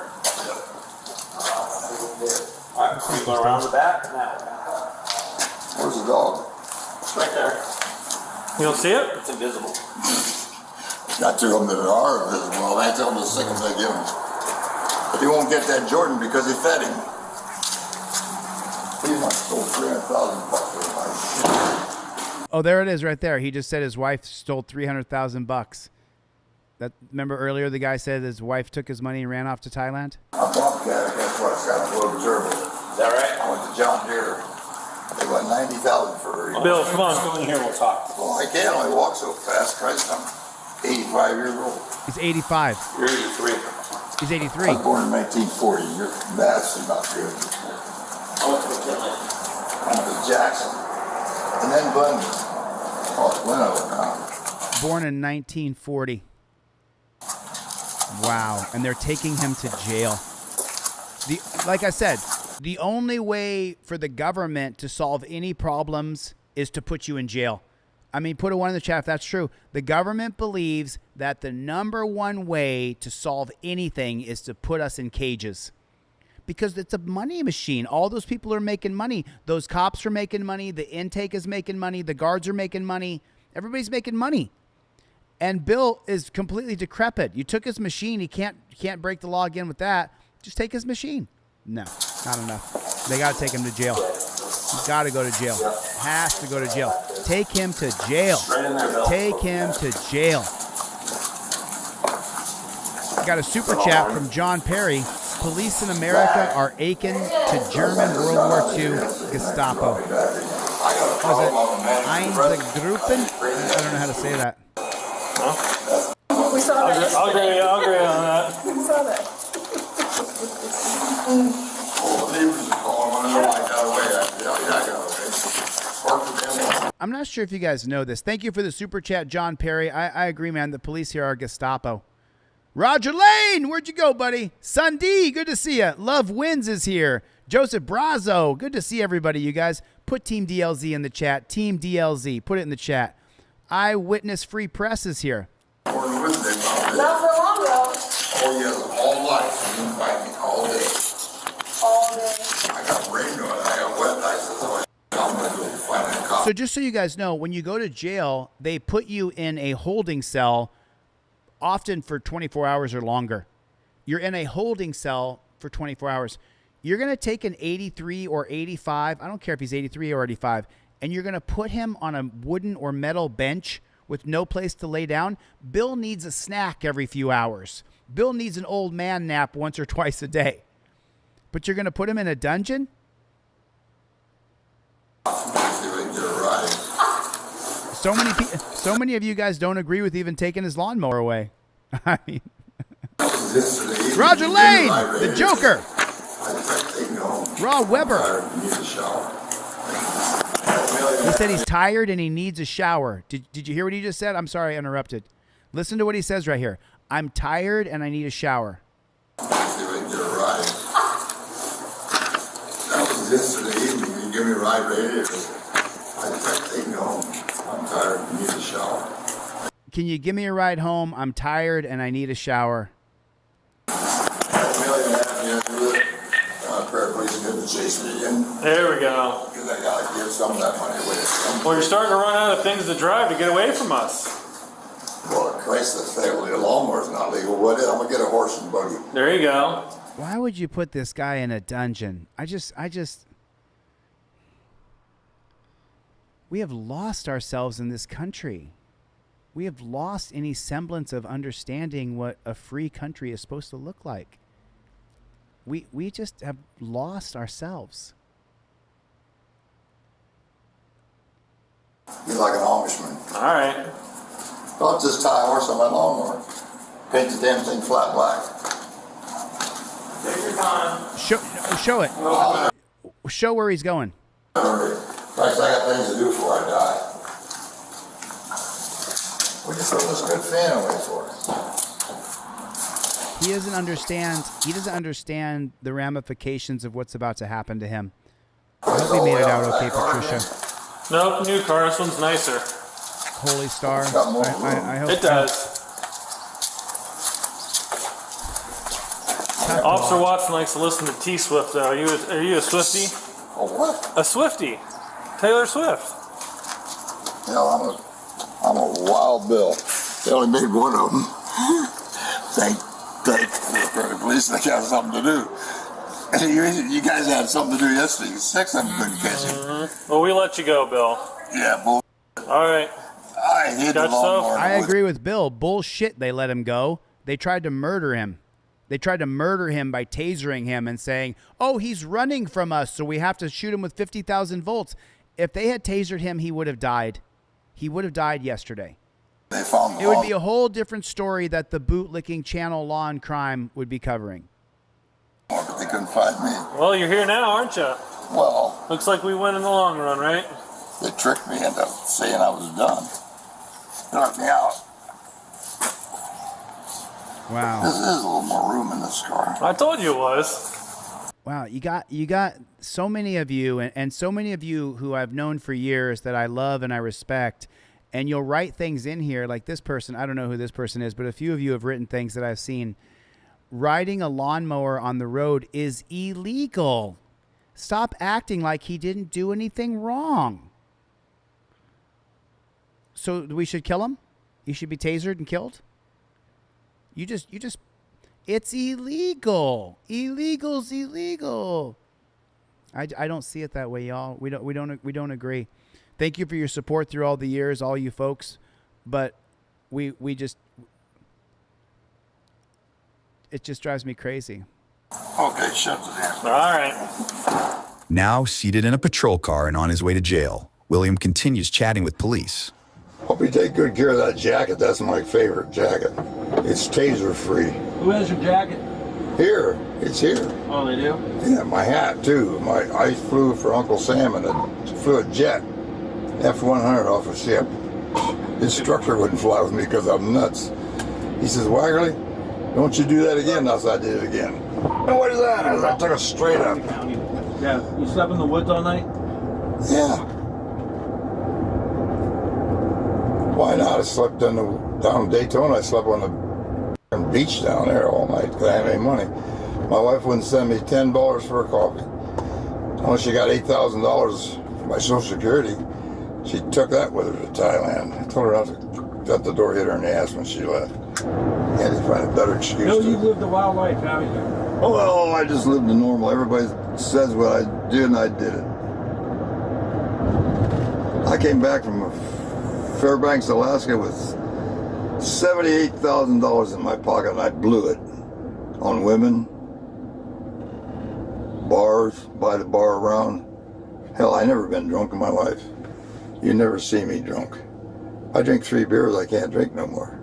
F: All right, you go around the back now.
S: Where's the dog?
F: It's right there. You don't see it? It's invisible.
S: Got two of them that are invisible. I tell them to sick them, they give them. But he won't get that Jordan because he fed him. He must stole $300,000.
A: Oh, there it is right there. He just said his wife stole $300,000. That, remember earlier the guy said his wife took his money and ran off to Thailand?
S: A bobcat, that's what it's got a little turbo. Is that right? I went to John Deere. They got $90,000 for her.
F: Bill, come on. Come in here, we'll talk.
S: Well, I can't only walk so fast. Christ, I'm 85 years old.
A: He's 85.
S: You're 83.
A: He's 83.
S: I was born in 1940. You're vastly not good. I went to McKinley. I went to Jackson. And then Glenn. Oh, Glenn over now.
A: Born in 1940. Wow. And they're taking him to jail. Like I said, the only way for the government to solve any problems is to put you in jail. I mean, put a 1 in the chat if that's true. The government believes that the number one way to solve anything is to put us in cages. Because it's a money machine. All those people are making money. Those cops are making money. The intake is making money. The guards are making money. Everybody's making money. And Bill is completely decrepit. You took his machine. He can't break the law again with that. Just take his machine. No, not enough. They got to take him to jail. He's got to go to jail. Has to go to jail. Take him to jail. Take him to jail. Got a super chat from John Perry. Police in America are akin to German World War II Gestapo. Was it Einsatzgruppen? I don't know how to say that.
K: Huh? We saw that. I'll agree on that. We saw that.
A: I'm not sure if you guys know this. Thank you for the super chat, John Perry. I agree, man. The police here are Gestapo. Roger Lane, where'd you go, buddy? Sundee, good to see you. Love Wins is here. Joseph Brazo, good to see everybody, you guys. Put Team DLZ in the chat. Team DLZ, put it in the chat. Eyewitness Free Press is here.
S: Not for long, though. Oh, yeah, all life. You invite me all day. All day. I got rain on it. I got wet nights. I'm going to go find a cop.
A: So just so you guys know, when you go to jail, they put you in a holding cell, often for 24 hours or longer. You're in a holding cell for 24 hours. You're going to take an 83 or 85, I don't care if he's 83 or 85, and you're going to put him on a wooden or metal bench with no place to lay down. Bill needs a snack every few hours. Bill needs an old man nap once or twice a day. But you're going to put him in a dungeon? So many of you guys don't agree with even taking his lawnmower away. I mean, Roger Lane, the Joker. Raw Weber. He said he's tired and he needs a shower. Did you hear what he just said? I'm sorry I interrupted. Listen to what he says right here. I'm tired and I need a shower.
S: That was yesterday evening. You give me a ride right here. I tried to take me home. I'm tired and need a shower.
A: Can you give me a ride home? I'm tired and I need a shower.
K: There we go.
S: Because I got to give some of that money away.
K: Well, you're starting to run out of things to drive to get away from us.
S: Well, Christ, that's legal. The lawnmower's not legal. What is? I'm going to get a horse and buggy.
K: There you go.
A: Why would you put this guy in a dungeon? We have lost ourselves in this country. We have lost any semblance of understanding what a free country is supposed to look like. We just have lost ourselves.
S: He's like an Amishman.
K: All right.
S: I'll just tie a horse on my lawnmower. Paint the damn thing flat black.
K: Take your time.
A: Show it. Show where he's going.
S: Christ, I got things to do before I die. We just throw this good fan away for us.
A: He doesn't understand the ramifications of what's about to happen to him. I hope he made it out okay, Patricia.
K: Nope, new car. This one's nicer.
A: Holy Star. I hope
K: it does. Officer Watson likes to listen to T-Swift, though. Are you a Swiftie?
S: A what?
K: A Swiftie. Taylor Swift.
S: Hell, I'm a wild Bill. They only made one of them. Thank the police, they have something to do. And you guys had something to do yesterday. 6 of them couldn't catch you.
K: Well, we let you go, Bill.
S: Yeah, bull.
K: All right.
S: I hit the lawnmower.
A: I agree with Bill. Bullshit, they let him go. They tried to murder him. They tried to murder him by tasering him and saying, oh, he's running from us, so we have to shoot him with 50,000 volts. If they had tasered him, he would have died. He would have died yesterday.
S: They found
A: it would be a whole different story that the bootlicking channel Law and Crime would be covering.
S: But they couldn't find me.
K: Well, you're here now, aren't you?
S: Well.
K: Looks like we win in the long run, right?
S: They tricked me into saying I was done. Knocked me out.
A: Wow.
S: There's a little more room in this car.
K: I told you it was.
A: Wow, you got so many of you, and so many of you who I've known for years that I love and I respect, and you'll write things in here like this person. I don't know who this person is, but a few of you have written things that I've seen. Riding a lawnmower on the road is illegal. Stop acting like he didn't do anything wrong. So we should kill him? You should be tasered and killed? You just it's illegal. Illegal's illegal. I don't see it that way, y'all. We don't agree. Thank you for your support through all the years, all you folks, but it just drives me crazy.
S: Okay, shut it down.
K: All right.
R: Now seated in a patrol car and on his way to jail, William continues chatting with police.
S: Hope you take good care of that jacket. That's my favorite jacket. It's taser free.
F: Who has your jacket?
S: Here. It's here.
F: Oh, they do?
S: Yeah, my hat too. I flew for Uncle Sam and flew a jet, F-100 off a ship. His instructor wouldn't fly with me because I'm nuts. He says, Waggerly, don't you do that again? I said, I did it again. And what is that? I took it straight up.
F: Yeah, you slept in the woods all night?
S: Yeah. Why not? I slept down in Daytona. I slept on the beach down there all night because I didn't have any money. My wife wouldn't send me $10 for a coffee. Once she got $8,000 for my Social Security, she took that with her to Thailand. I told her not to cut the door, hit her in the ass when she left. I had to find a better excuse.
F: No, you lived a wild life, haven't you?
S: Oh, well, I just lived the normal. Everybody says what I did, and I did it. I came back from Fairbanks, Alaska with $78,000 in my pocket, and I blew it on women, bars, by the bar around. Hell, I never been drunk in my life. You never see me drunk. I drink 3 beers, I can't drink no more.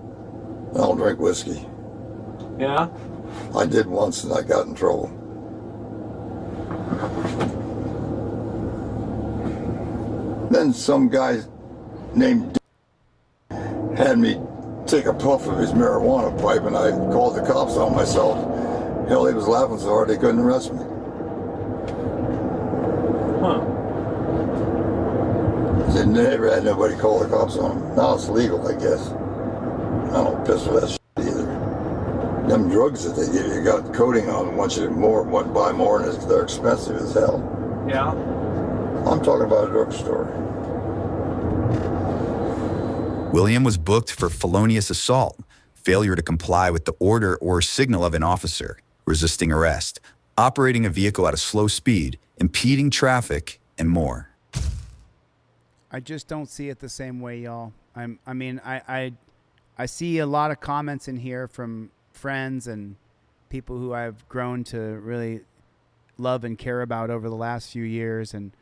S: I don't drink whiskey.
F: Yeah?
S: I did once and I got in trouble. Then some guy named had me take a puff of his marijuana pipe, and I called the cops on myself. Hell, he was laughing so hard they couldn't arrest me.
F: Huh.
S: They never had nobody call the cops on him. Now it's legal, I guess. I don't piss with that shit either. Them drugs that they give you got coating on them, want you to buy more, and they're expensive as hell.
F: Yeah?
S: I'm talking about a drugstore.
R: William was booked for felonious assault, failure to comply with the order or signal of an officer, resisting arrest, operating a vehicle at a slow speed, impeding traffic, and more.
A: I just don't see it the same way, y'all. I see a lot of comments in here from friends and people who I've grown to really love and care about over the last few years, and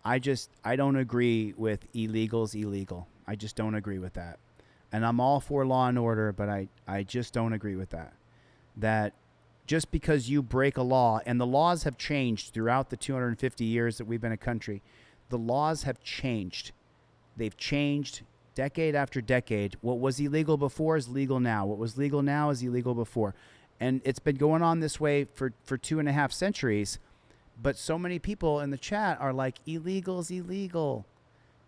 A: I don't agree with illegal's illegal. I just don't agree with that. And I'm all for law and order, but I just don't agree with that. That just because you break a law, and the laws have changed throughout the 250 years that we've been a country, the laws have changed. They've changed decade after decade. What was illegal before is legal now. What was legal now is illegal before. And it's been going on this way for 2.5 centuries. But so many people in the chat are like, illegal's illegal.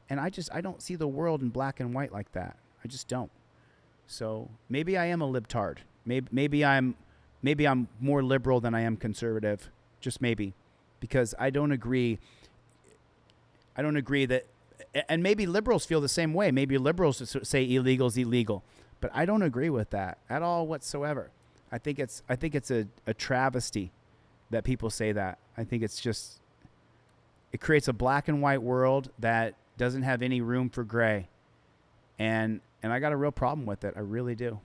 A: And I don't see the world in black and white like that. I just don't. So maybe I am a libtard. Maybe I'm more liberal than I am conservative. Just maybe. Because I don't agree that, and maybe liberals feel the same way. Maybe liberals say illegal's illegal. But I don't agree with that at all whatsoever. I think it's a travesty that people say that. I think it's just, it creates a black and white world that doesn't have any room for gray. And I got a real problem with it. I really do.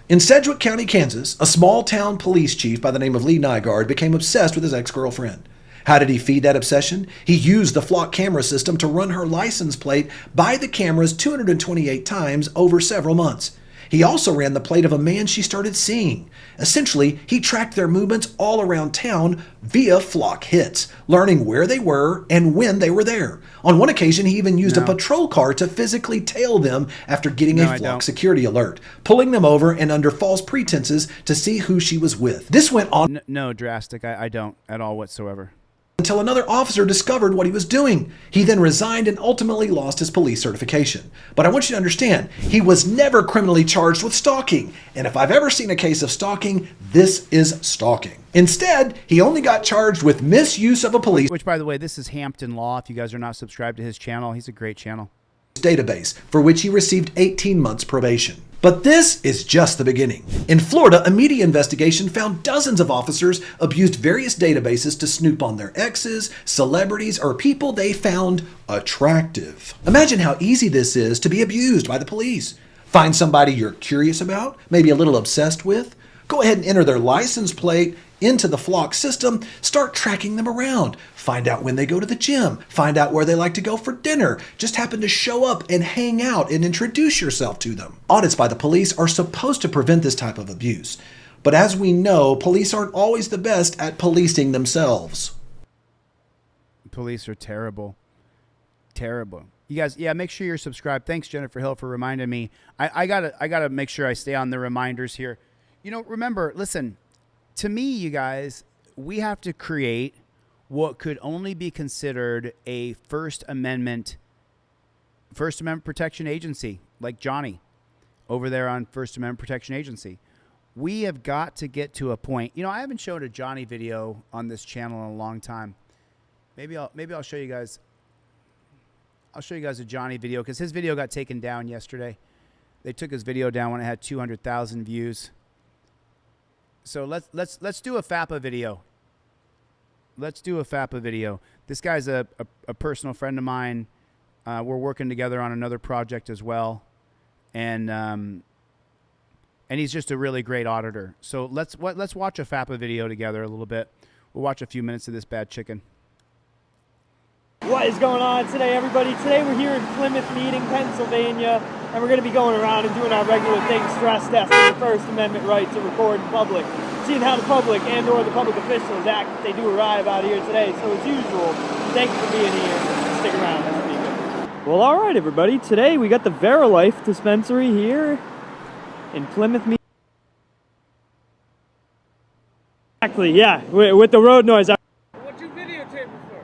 T: In Sedgwick County, Kansas, a small-town police chief by the name of Lee Nygaard became obsessed with his ex-girlfriend. How did he feed that obsession? He used the flock camera system to run her license plate by the cameras 228 times over several months. He also ran the plate of a man she started seeing. Essentially, he tracked their movements all around town via flock hits, learning where they were and when they were there. On one occasion, he even used a patrol car to physically tail them after getting a flock security alert, pulling them over and under false pretenses to see who she was with. This went on.
A: No, Drastic, I don't at all whatsoever.
T: Until another officer discovered what he was doing. He then resigned and ultimately lost his police certification. But I want you to understand, he was never criminally charged with stalking. And if I've ever seen a case of stalking, this is stalking. Instead, he only got charged with misuse of a police.
A: Which, by the way, this is Hampton Law. If you guys are not subscribed to his channel, he's a great channel.
T: Database, for which he received 18 months probation. But this is just the beginning. In Florida, a media investigation found dozens of officers abused various databases to snoop on their exes, celebrities, or people they found attractive. Imagine how easy this is to be abused by the police. Find somebody you're curious about, maybe a little obsessed with. Go ahead and enter their license plate into the flock system, start tracking them around. Find out when they go to the gym, find out where they like to go for dinner. Just happen to show up and hang out and introduce yourself to them. Audits by the police are supposed to prevent this type of abuse. But as we know, police aren't always the best at policing themselves.
A: Police are terrible. Terrible. You guys, yeah, make sure you're subscribed. Thanks, Jennifer Hill, for reminding me. I gotta make sure I stay on the reminders here. You know, remember, listen, to me, you guys, we have to create what could only be considered a First Amendment protection agency, like Johnny over there on First Amendment Protection Agency. We have got to get to a point. You know, I haven't shown a Johnny video on this channel in a long time. Maybe I'll show you guys. I'll show you guys a Johnny video because his video got taken down yesterday. They took his video down when it had 200,000 views. So let's do a FAPA video. Let's do a FAPA video. This guy's a personal friend of mine. We're working together on another project as well, and he's just a really great auditor. So let's watch a FAPA video together a little bit. We'll watch a few minutes of this bad chicken.
U: What is going on today, everybody? Today we're here in Plymouth Meeting, Pennsylvania, and we're going to be going around and doing our regular thing, stress testing the First Amendment right to record in public, seeing how the public and or the public officials act if they do arrive out here today. So as usual, thank you for being here. Stick around. Let's be good. Well, all right, everybody. Today we got the Verilife dispensary here in Plymouth Meeting. Exactly, yeah, with the road noise.
V: What you videotaping for?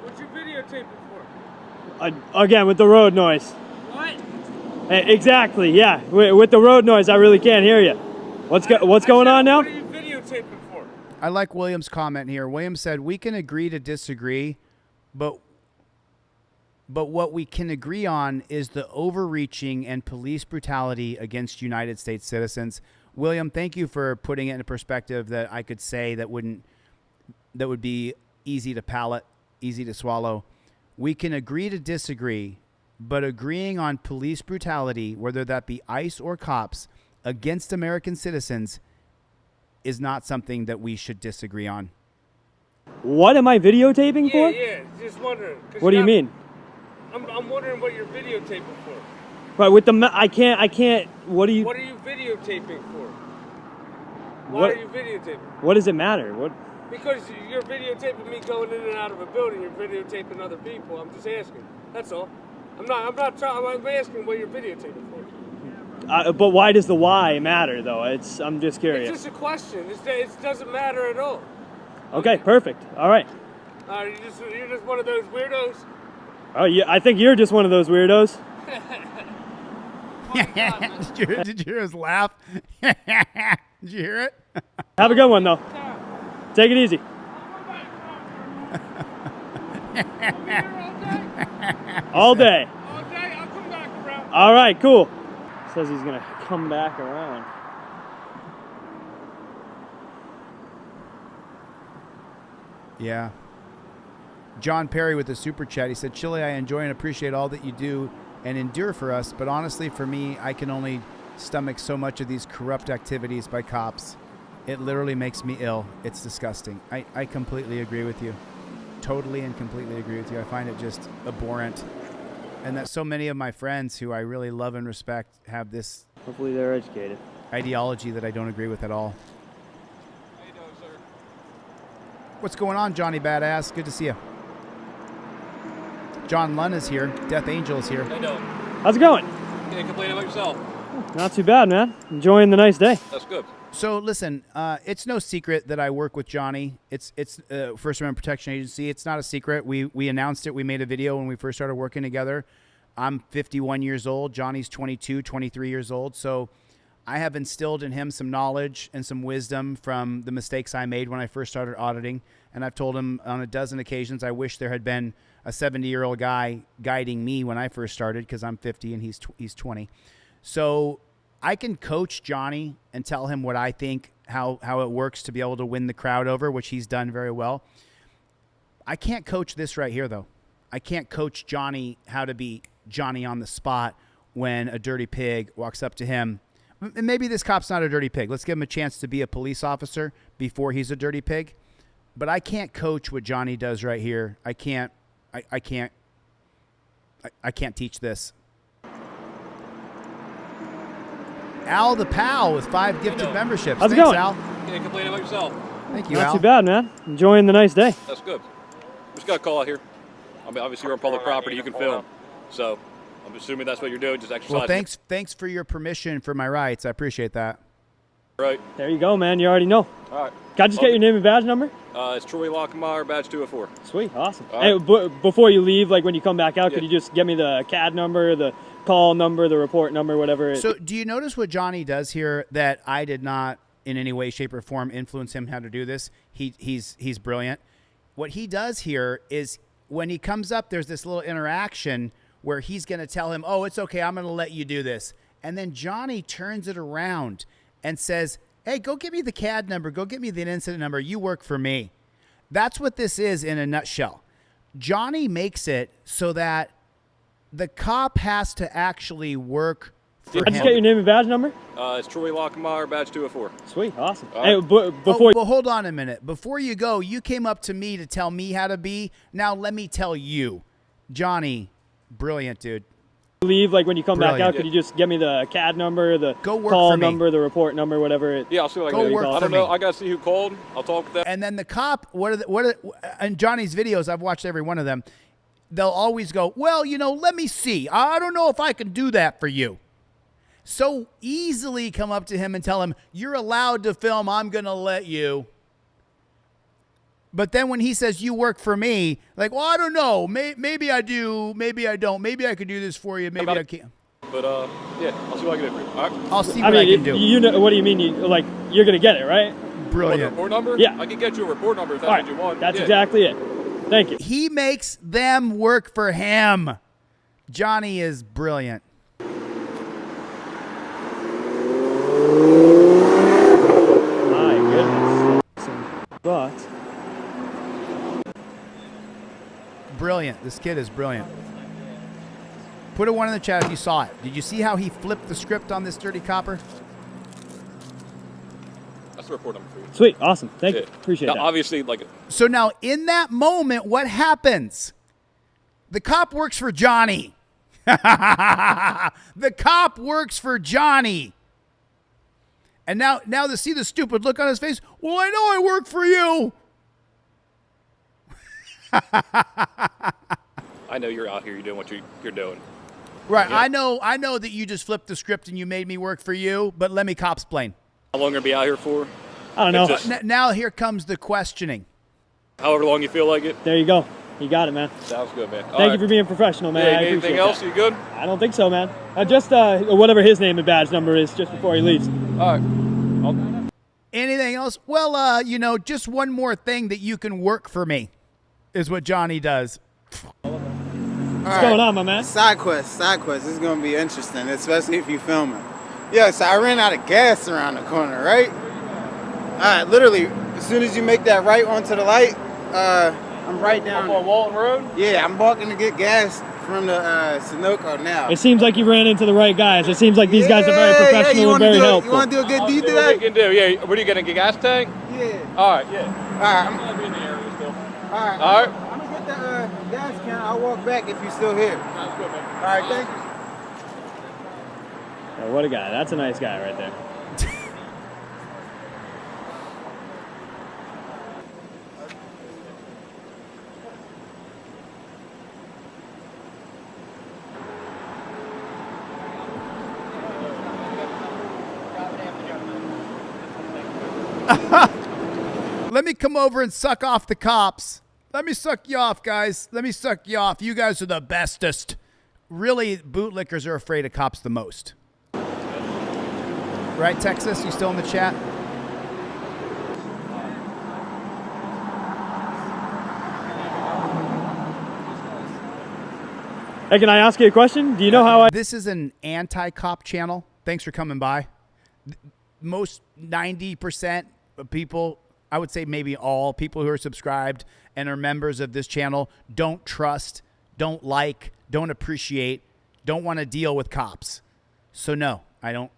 V: What you videotaping for?
U: Again, with the road noise.
V: What?
U: Exactly, yeah. With the road noise, I really can't hear you. What's going on now?
V: What are you videotaping for?
A: I like William's comment here. William said, we can agree to disagree, but what we can agree on is the overreaching and police brutality against United States citizens. William, thank you for putting it in a perspective that I could say that would be easy to palate, easy to swallow. We can agree to disagree, but agreeing on police brutality, whether that be ICE or cops, against American citizens is not something that we should disagree on.
U: What am I videotaping for?
V: Yeah, just wondering.
U: What do you mean?
V: I'm wondering what you're videotaping for.
U: But with the I can't. What are you
V: videotaping for? Why are you videotaping?
U: What does it matter? What?
V: Because you're videotaping me going in and out of a building. You're videotaping other people. I'm just asking. That's all. I'm not trying. I'm asking what you're videotaping for.
U: But why does the why matter though? I'm just curious.
V: It's just a question. It doesn't matter at all.
U: Okay, perfect. All right.
V: You're just one of those weirdos.
U: Oh yeah, I think you're just one of those weirdos.
A: Did you hear his laugh? Did you hear it?
U: Have a good one, though. Take it easy. All day.
V: All day? I'll come back around.
U: All right, cool. Says he's going to come back around.
A: Yeah. John Perry with the super chat. He said, Chille, I enjoy and appreciate all that you do and endure for us, but honestly, for me, I can only stomach so much of these corrupt activities by cops. It literally makes me ill. It's disgusting. I completely agree with you. Totally and completely agree with you. I find it just abhorrent. And that so many of my friends who I really love and respect have this
U: Hopefully they're educated.
A: ideology that I don't agree with at all.
D: How you doing, sir?
A: What's going on, Johnny Badass? Good to see you. John Lunn is here. Death Angel is here.
D: How you doing?
U: How's it going?
D: Can't complain about yourself.
U: Not too bad, man. Enjoying the nice day.
D: That's good.
A: So listen, it's no secret that I work with Johnny. It's First Amendment Protection Agency. It's not a secret. We announced it. We made a video when we first started working together. I'm 51 years old. Johnny's 22, 23 years old. So I have instilled in him some knowledge and some wisdom from the mistakes I made when I first started auditing. And I've told him on a dozen occasions I wish there had been a 70-year-old guy guiding me when I first started, because I'm 50 and he's 20. So I can coach Johnny and tell him what I think, how it works to be able to win the crowd over, which he's done very well. I can't coach this right here, though. I can't coach Johnny how to be Johnny on the spot when a dirty pig walks up to him. And maybe this cop's not a dirty pig. Let's give him a chance to be a police officer before he's a dirty pig. But I can't coach what Johnny does right here. I can't teach this. Al the Pal with 5 gifted memberships.
U: How's it
A: Thanks,
U: going?
A: Al.
D: Can't complain about yourself.
A: Thank you,
U: Not
A: Al.
U: too bad, man. Enjoying the nice day.
D: That's good. Just got a call out here. I mean, obviously, you're on public property. You can film. So I'm assuming that's what you're doing, just exercising.
A: Well, thanks for your permission for my rights. I appreciate that.
D: Right.
U: There you go, man. You already know.
D: All right.
U: Can I just get your name and badge number?
D: It's Troy Lockmeyer, badge 204.
U: Sweet. Awesome.
D: All
U: Hey,
D: right.
U: before you leave, like when you come back out,
D: Yeah.
U: could you just give me the CAD number, the call number, the report number, whatever?
A: So do you notice what Johnny does here that I did not in any way, shape, or form influence him how to do this? He's brilliant. What he does here is when he comes up, there's this little interaction where he's going to tell him, oh, it's okay, I'm going to let you do this. And then Johnny turns it around and says, hey, go get me the CAD number. Go get me the incident number. You work for me. That's what this is in a nutshell. Johnny makes it so that the cop has to actually work for him.
U: Can I just get your name and badge number?
D: It's Troy Lockmeyer, badge 204.
U: Sweet. Awesome.
D: All
U: Hey,
D: right.
U: before
A: well, hold on a minute. Before you go, you came up to me to tell me how to be. Now let me tell you. Johnny, brilliant, dude.
U: you leave, like when you come back
A: Brilliant.
U: out, could you just give me the CAD number, the
A: work
U: call
A: for me.
U: number, the report number, whatever?
D: Yeah, I'll see what I
A: Go
D: can do.
A: work
D: I
A: for
D: don't know.
A: me.
D: I got to see who called. I'll talk with them.
A: And then the cop, in Johnny's videos, I've watched every one of them, they'll always go, well, let me see. I don't know if I can do that for you. So easily come up to him and tell him, you're allowed to film, I'm going to let you. But then when he says, you work for me, like, well, I don't know. Maybe I do. Maybe I don't. Maybe I could do this for you. Maybe I can't.
D: But, yeah, I'll see what I can do for you. All right?
A: I'll see what I can do.
U: You know, what do you mean? You're going to get it, right?
A: Brilliant.
D: Report number?
U: Yeah.
D: I can get you a report number if that's
U: All right.
D: what you want.
U: That's
D: Yeah.
U: exactly it. Thank you.
A: He makes them work for him. Johnny is brilliant.
U: My goodness. But
A: Brilliant. This kid is brilliant. Put a 1 in the chat if you saw it. Did you see how he flipped the script on this dirty copper?
D: That's the report number for you.
U: sweet. Awesome. Thank you.
D: Yeah.
U: Appreciate
D: Now,
U: that.
D: obviously, like,
A: So now in that moment, what happens? The cop works for Johnny. The cop works for Johnny. And now to see the stupid look on his face, well, I know I work for you.
D: I know you're out here. You're doing what you're doing.
A: Right.
D: Yeah.
A: I know that you just flipped the script and you made me work for you, but let me copsplain.
D: How long are you going to be out here for?
U: I don't know.
D: It's just
A: Now here comes the questioning.
D: however long you feel like it.
U: There you go. You got it, man.
D: Sounds good, man.
U: Thank you for being professional, man.
D: Yeah,
U: I
D: anything
U: appreciate
D: else?
U: that.
D: You good?
U: I don't think so, man. Just whatever his name and badge number is, just before he leaves.
D: All right.
A: Anything else? Well, just one more thing that you can work for me is what Johnny does.
U: What's going on, my man?
B: Side quest. This is going to be interesting, especially if you film it. Yeah, so I ran out of gas around the corner, right? All right, literally, as soon as you make that right onto the light, I'm right down
D: on Walton Road?
B: Yeah, I'm walking to get gas from the Sunoco now.
U: It seems like you ran into the right guys. It seems like these guys are very professional and very helpful.
B: You want to do a good deed
D: See what we
B: today?
D: can do. Yeah. What are you getting? A gas tank?
B: Yeah.
D: All right. Yeah.
B: All right.
D: I'm going to be in the area still.
B: All right.
D: All right.
B: I'm going to get the gas can. I'll walk back if you're still here.
V: Sounds good, man.
B: All right, thank you.
U: Oh, what a guy. That's a nice guy right there.
A: Let me come over and suck off the cops. Let me suck you off, guys. Let me suck you off. You guys are the bestest. Really, bootlickers are afraid of cops the most. Right, Texas? You still in the chat?
U: Hey, can I ask you a question? Do you know how I...
A: This is an anti-cop channel. Thanks for coming by. Most 90% of people, I would say maybe all people who are subscribed and are members of this channel don't trust, don't like, don't appreciate, don't want to deal with cops. So no, I don't,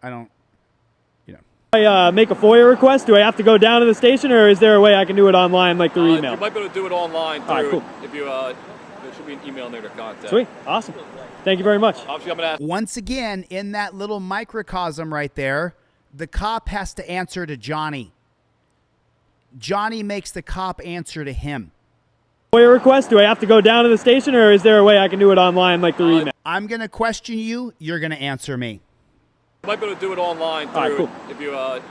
A: you know.
U: I make a FOIA request, do I have to go down to the station, or is there a way I can do it online like through email?
C: You might be able to do it online through,
U: all right, cool.
C: If you, there should be an email in there to contact.
U: Sweet, awesome. Thank you very much.
C: Obviously, I'm gonna ask.
A: Once again, in that little microcosm right there, the cop has to answer to Johnny. Johnny makes the cop answer to him.
U: FOIA request, do I have to go down to the station, or is there a way I can do it online like through email?
A: I'm going to question you. You're going to answer me.
C: You might be able to do it online through,
U: all right, cool.
C: if you, there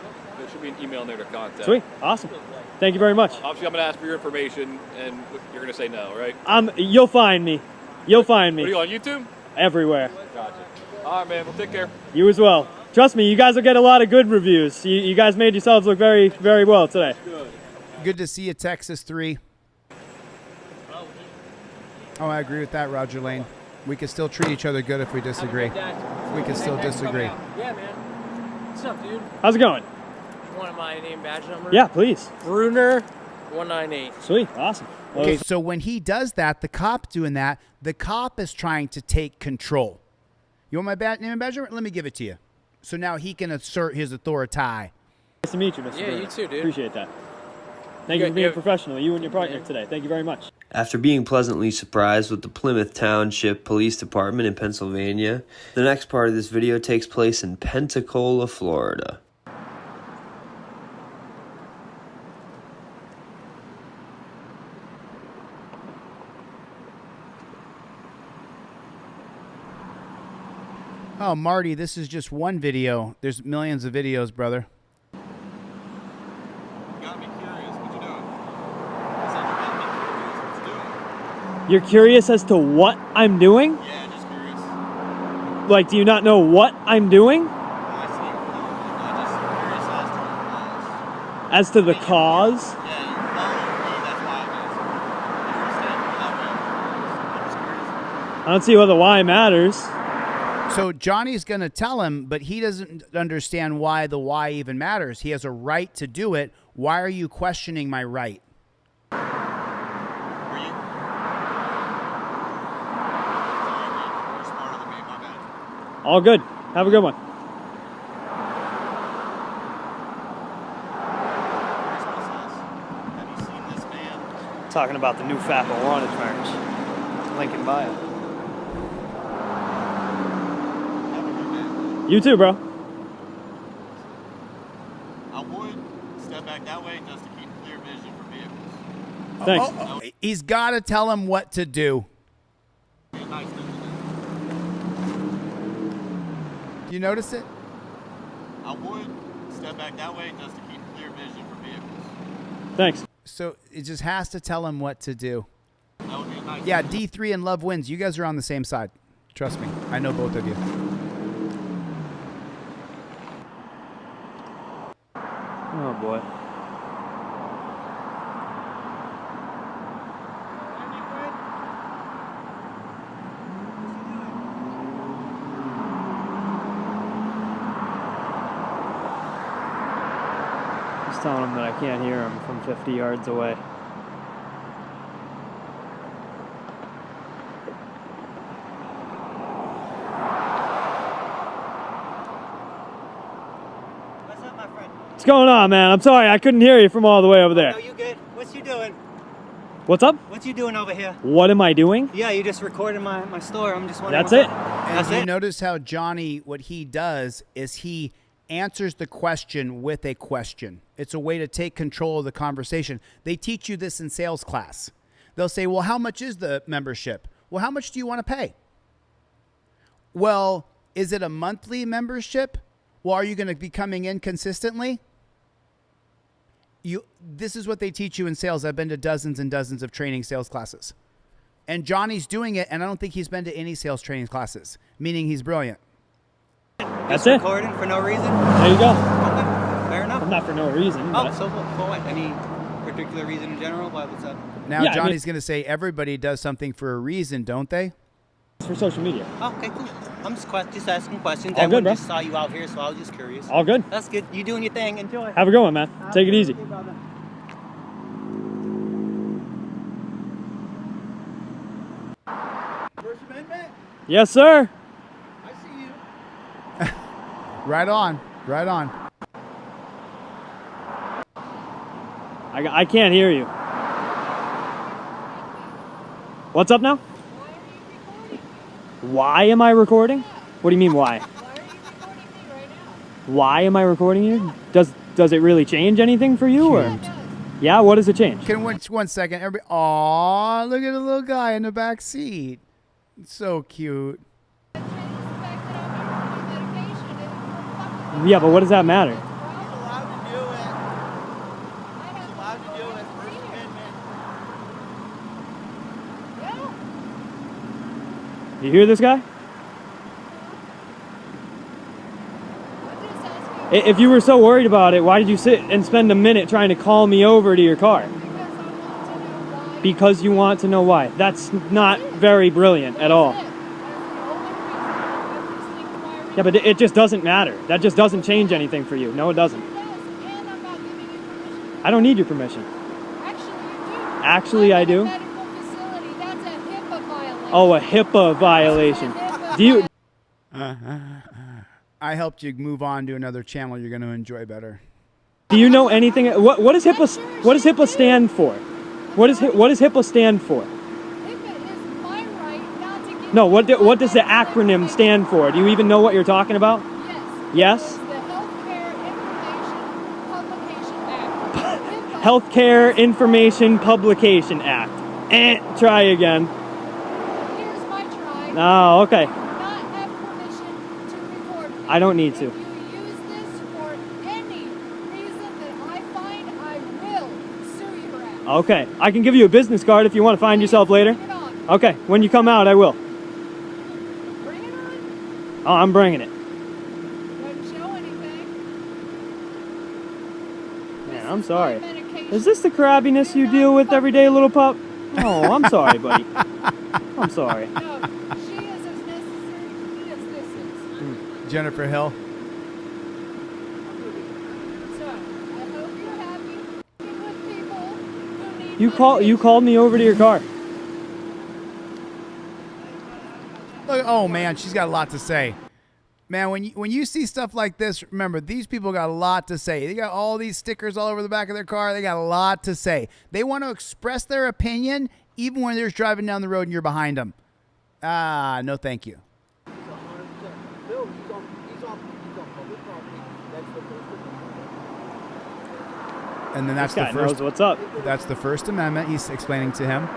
C: should be an email in there to contact.
U: Sweet, awesome. Thank you very much.
C: Obviously, I'm gonna ask for your information, and you're gonna say no, right?
U: You'll find me. You'll find me.
C: What are you on YouTube?
U: Everywhere.
C: Gotcha. All right, man. Well, take care.
U: You as well. Trust me, you guys will get a lot of good reviews. You guys made yourselves look very, very well today.
A: Good to see you, Texas 3. Oh, I agree with that, Roger Lane. We can still treat each other good if we disagree. We can still disagree.
E: Yeah, man. What's up, dude?
U: How's it going?
E: You want my name badge number?
U: Yeah, please.
E: Bruner 198.
U: Sweet, awesome.
A: Okay, so when he does that, the cop doing that, the cop is trying to take control. You want my name and badge number? Let me give it to you. So now he can assert his authority.
U: Nice to meet you, Mr.
E: Yeah,
U: Bruner.
E: you too, dude.
U: Appreciate that. Thank you for being professional, you and your partner today. Thank you very much.
W: After being pleasantly surprised with the Plymouth Township Police Department in Pennsylvania, the next part of this video takes place in Pensacola, Florida.
A: Oh, Marty, this is just one video. There's millions of videos, brother.
U: You're curious as to what I'm doing?
C: Yeah, just curious.
U: Like, do you not know what I'm doing? As to the cause? I don't see why the why matters.
A: So Johnny's going to tell him, but he doesn't understand why the why even matters. He has a right to do it. Why are you questioning my right?
U: All good. Have a good one. Talking about the new Fapple wanted merch. Lincoln bio. You too, bro.
C: I would step back that way just to keep clear vision for vehicles.
U: Thanks.
A: He's got to tell him what to do. You notice it?
C: I would step back that way just to keep clear vision for vehicles.
U: Thanks.
A: So it just has to tell him what to do.
C: That would be nice.
A: Yeah, D3 and Love wins. You guys are on the same side. Trust me. I know both of you.
U: Oh, boy. Just telling him that I can't hear him from 50 yards away. What's going on, man? I'm sorry, I couldn't hear you from all the way over there.
X: No, you good? What's you doing?
U: What's up?
G: What you doing over here?
U: What am I doing?
G: Yeah, you just recorded my store. I'm just wondering.
U: That's it.
A: And you notice how Johnny, what he does is he answers the question with a question. It's a way to take control of the conversation. They teach you this in sales class. They'll say, well, how much is the membership? Well, how much do you want to pay? Well, is it a monthly membership? Well, are you going to be coming in consistently? This is what they teach you in sales. I've been to dozens and dozens of training sales classes. And Johnny's doing it, and I don't think he's been to any sales training classes, meaning he's brilliant.
U: That's it.
G: Recording for no reason?
U: There you go.
G: Okay, fair enough.
U: Not for no reason.
G: Oh,
U: but...
G: so for what? Any particular reason in general? What's up?
A: Now yeah, Johnny's going to say everybody does something for a reason, don't they?
U: It's for social media.
G: Oh, okay, cool. I'm just asking questions.
U: All good, bro.
G: Just saw you out here, so I was just curious.
U: All good.
G: That's good. You doing your thing. Enjoy.
U: Have a good one, man. Take it easy.
B: First Amendment?
U: Yes, sir.
B: I see you.
A: Right on. Right on.
U: I can't hear you. What's up now? Why am I recording? What do you mean why? Why am I recording you? Does it really change anything for you? Or? Yeah, what does it change?
A: Can one second. Everybody, aw, look at the little guy in the back seat. It's so cute.
U: Yeah, but what does that matter? You hear this guy? If you were so worried about it, why did you sit and spend a minute trying to call me over to your car? Because you want to know why. That's not very brilliant at all. Yeah, but it just doesn't matter. That just doesn't change anything for you. No, it doesn't. I don't need your permission. Actually, I do. Oh, a HIPAA violation. Do you?
A: I helped you move on to another channel you're going to enjoy better.
U: Do you know anything? What does HIPAA? What does HIPAA stand for? What does HIPAA stand for? No. What does the acronym stand for? Do you even know what you're talking about? Yes. Healthcare Information Publication Act. Try again. Oh, okay. I don't need to. Okay, I can give you a business card if you want to find yourself later. Okay, when you come out, I will. Oh, I'm bringing it. Man, I'm sorry. Is this the crabbiness you deal with every day, little pup? Oh, I'm sorry, buddy. I'm sorry.
A: Jennifer Hill.
U: You called me over to your car.
A: Look, oh man, she's got a lot to say. Man, when you see stuff like this, remember these people got a lot to say. They got all these stickers all over the back of their car. They got a lot to say. They want to express their opinion even when they're just driving down the road and you're behind them. Ah, no, thank you. And then that's the first.
U: Knows what's up.
A: That's the First Amendment. He's explaining to him.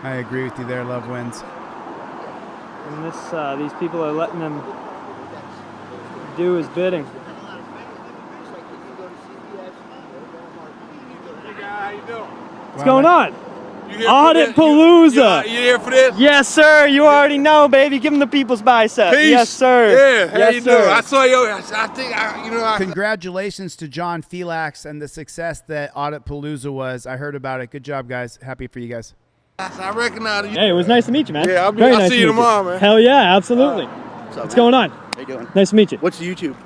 A: I agree with you there. Love wins.
U: And these people are letting him do his bidding. What's going on? Audit Palooza.
I: You here for this?
U: Yes, sir. You already know, baby. Give him the people's bicep.
I: Peace.
U: Yes, sir.
I: Yeah. How
U: yes,
I: you
U: sir.
I: doing? I saw you.
A: Congratulations to John Felix and the success that Audit Palooza was. I heard about it. Good job, guys. Happy for you guys.
I: I recognize you.
U: Hey, it was nice to meet you, man.
I: Yeah,
U: I'll
I: see you tomorrow, man.
U: Hell yeah, absolutely. What's going on?
J: How you doing?
U: Nice to meet you.
J: What's YouTube?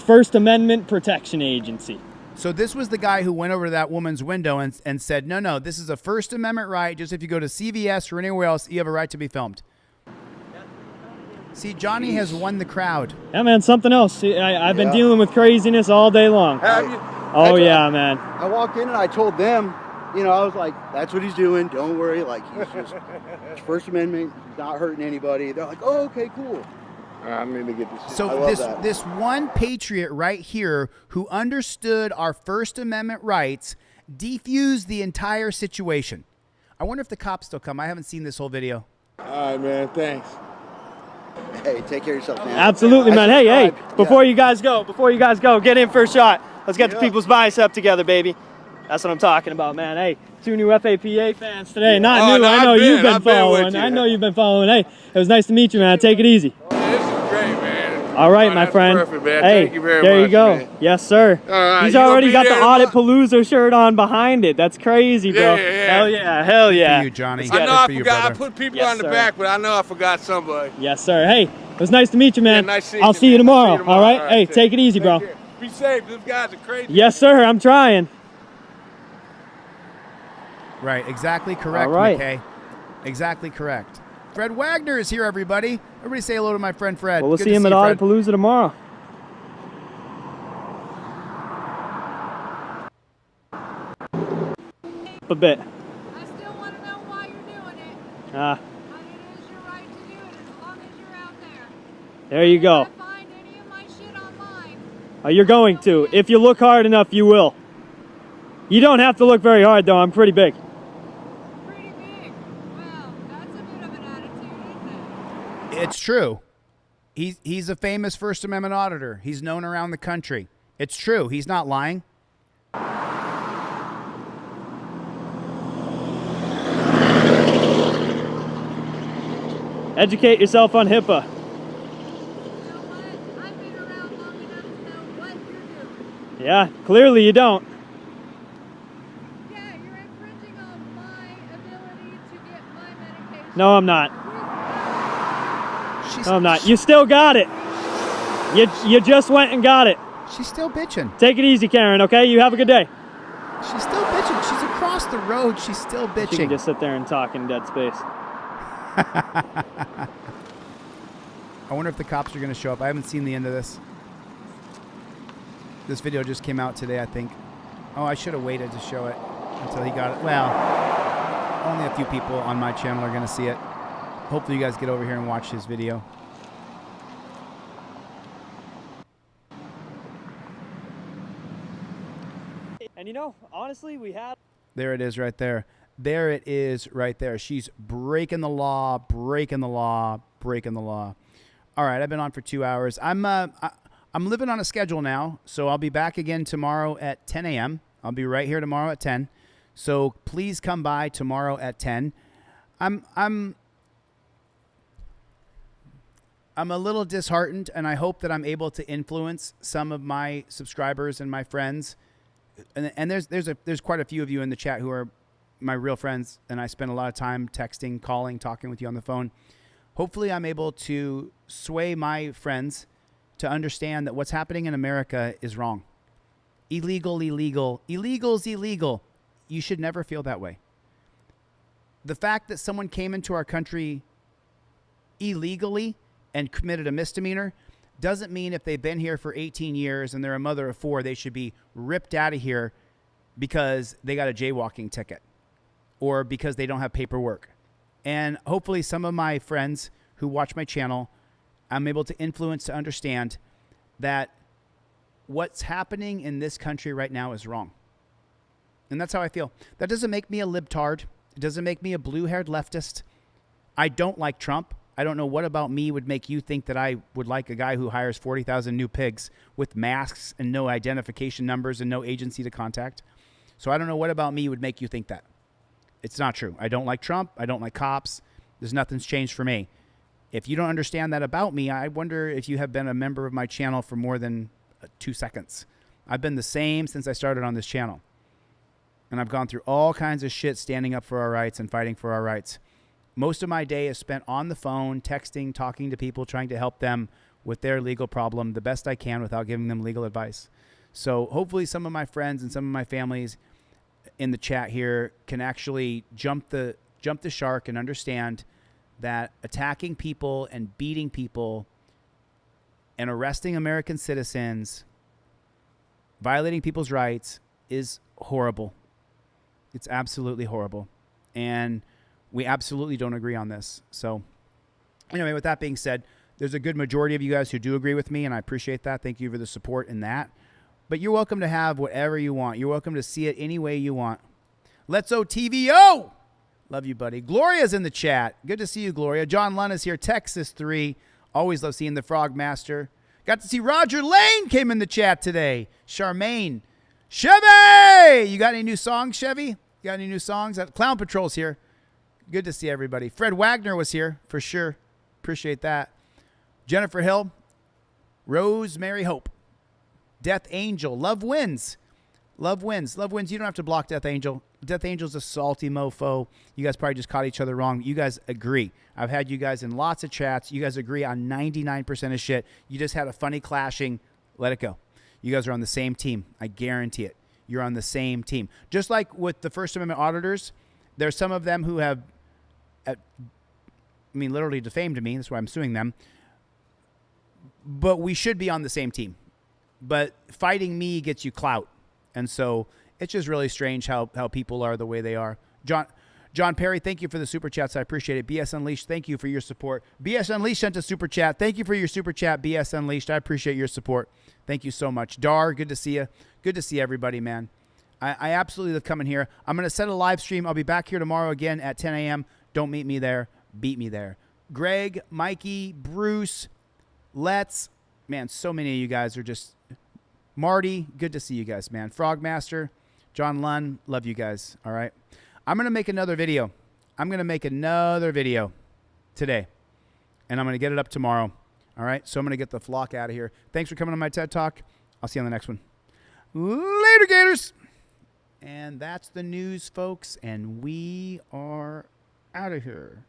U: First Amendment Protection Agency.
A: So this was the guy who went over to that woman's window and said, no, this is a First Amendment right. Just if you go to CVS or anywhere else, you have a right to be filmed. See, Johnny has won the crowd.
U: Yeah, man, something else. I've been dealing with craziness all day long.
I: Have you?
U: Oh, yeah, man.
J: I walked in and I told them, you know, I was like, that's what he's doing. Don't worry. Like, he's just, it's First Amendment. He's not hurting anybody. They're like, oh, okay, cool.
I: I need to get this.
A: So this one patriot right here who understood our First Amendment rights defused the entire situation. I wonder if the cops still come. I haven't seen this whole video.
I: All right, man. Thanks.
J: Hey, take care of yourself, man.
U: Absolutely, man. Hey, before you guys go, get in for a shot. Let's get the people's bicep together, baby. That's what I'm talking about, man. Hey, 2 new FAPA fans today. Not new. I know you've been following. I know you've been following. Hey, it was nice to meet you, man. Take it easy.
I: This is great, man.
U: All right, my friend.
I: Perfect, man.
U: Hey,
I: thank you very
U: there
I: much,
U: you go.
I: man.
U: Yes, sir.
I: All right,
U: He's
I: you gonna
U: already
I: be
U: got the
I: there
U: Audit Palooza shirt on behind it. That's crazy, bro.
I: Yeah.
U: Hell yeah, hell yeah.
A: For you, Johnny.
I: I know I
A: you,
I: forgot. I
A: brother.
I: put people
U: Yes,
I: on the
U: sir.
I: back, but I know I forgot somebody.
U: Yes, sir. Hey, it was nice to meet you, man.
I: Yeah, nice seeing
U: I'll
I: you,
U: see you
I: man.
U: tomorrow.
I: See you tomorrow.
U: All right?
I: All right,
U: Hey,
I: take
U: take it easy, bro.
I: care. Be safe. These guys are crazy.
U: Yes, sir. I'm trying.
A: Right, exactly correct,
U: All right.
A: McKay. Exactly correct. Fred Wagner is here, everybody. Everybody say hello to my friend Fred.
U: Well, we'll
A: Good
U: see
A: to
U: him
A: you,
U: at Audit
A: Fred.
U: Palooza tomorrow. A bit.
H: I still want to know why you're doing it.
U: Ah,
H: But it is your right to do it as long as you're out there.
U: there you go.
H: If I find any of my shit online,
U: Oh, you're going to. If you look hard enough, you will. You don't have to look very hard, though. I'm pretty big.
H: pretty big. Well, that's a bit of an attitude, isn't it?
A: It's true. He's a famous First Amendment auditor. He's known around the country. It's true. He's not lying.
U: Educate yourself on HIPAA. Yeah, clearly you don't.
H: Yeah, you're infringing on my ability to get my medication.
U: No, I'm not. No, I'm not. You still got it. You just went and got it.
A: She's still bitching.
U: Take it easy, Karen, okay? You have a good day.
A: She's still bitching. She's across the road. She's still bitching.
U: She can just sit there and talk in dead space.
A: I wonder if the cops are going to show up. I haven't seen the end of this. This video just came out today, I think. Oh, I should have waited to show it until he got it. Well, only a few people on my channel are going to see it. Hopefully you guys get over here and watch his video.
U: And you know, honestly, we have...
A: There it is right there. There it is right there. She's breaking the law, breaking the law, breaking the law. All right, I've been on for 2 hours. I'm living on a schedule now, so I'll be back again tomorrow at 10 a.m. I'll be right here tomorrow at 10. So please come by tomorrow at 10. I'm a little disheartened, and I hope that I'm able to influence some of my subscribers and my friends. And there's quite a few of you in the chat who are my real friends, and I spend a lot of time texting, calling, talking with you on the phone. Hopefully I'm able to sway my friends to understand that what's happening in America is wrong. Illegal, illegal. Illegal's illegal. You should never feel that way. The fact that someone came into our country illegally and committed a misdemeanor doesn't mean if they've been here for 18 years and they're a mother of 4, they should be ripped out of here because they got a jaywalking ticket or because they don't have paperwork. And hopefully some of my friends who watch my channel, I'm able to influence to understand that what's happening in this country right now is wrong. And that's how I feel. That doesn't make me a libtard. It doesn't make me a blue-haired leftist. I don't like Trump. I don't know what about me would make you think that I would like a guy who hires 40,000 new pigs with masks and no identification numbers and no agency to contact. So I don't know what about me would make you think that. It's not true. I don't like Trump. I don't like cops. There's nothing's changed for me. If you don't understand that about me, I wonder if you have been a member of my channel for more than 2 seconds. I've been the same since I started on this channel. And I've gone through all kinds of shit standing up for our rights and fighting for our rights. Most of my day is spent on the phone, texting, talking to people, trying to help them with their legal problem the best I can without giving them legal advice. So hopefully some of my friends and some of my families in the chat here can actually jump the shark and understand that attacking people and beating people and arresting American citizens violating people's rights is horrible. It's absolutely horrible. And we absolutely don't agree on this. So anyway, with that being said, there's a good majority of you guys who do agree with me, and I appreciate that. Thank you for the support in that. But you're welcome to have whatever you want. You're welcome to see it any way you want. Let's OTVO! Love you, buddy. Gloria's in the chat. Good to see you, Gloria. John Lunn is here. Texas 3. Always love seeing the Frog Master. Got to see Roger Lane came in the chat today. Charmaine. Chevy! You got any new songs, Chevy? You got any new songs? Clown Patrol's here. Good to see everybody. Fred Wagner was here for sure. Appreciate that. Jennifer Hill. Rosemary Hope. Death Angel. Love wins. Love wins. Love wins. You don't have to block Death Angel. Death Angel's a salty mofo. You guys probably just caught each other wrong. You guys agree. I've had you guys in lots of chats. You guys agree on 99% of shit. You just had a funny clashing. Let it go. You guys are on the same team. I guarantee it. You're on the same team. Just like with the First Amendment auditors, there's some of them who have, literally defamed me. That's why I'm suing them. But we should be on the same team. But fighting me gets you clout. And so it's just really strange how people are the way they are. John Perry, thank you for the super chats. I appreciate it. BS Unleashed, thank you for your support. BS Unleashed sent a super chat. Thank you for your super chat, BS Unleashed. I appreciate your support. Thank you so much. Dar, good to see you. Good to see everybody, man. I absolutely love coming here. I'm going to set a live stream. I'll be back here tomorrow again at 10 a.m. Don't meet me there. Beat me there. Greg, Mikey, Bruce, Let's. Man, so many of you guys are just... Marty, good to see you guys, man. Frogmaster, John Lunn, love you guys, all right? I'm going to make another video. I'm going to make another video today, and I'm going to get it up tomorrow, all right? So I'm going to get the flock out of here. Thanks for coming on my TED Talk. I'll see you on the next one. Later, Gators. And that's the news, folks, and we are out of here.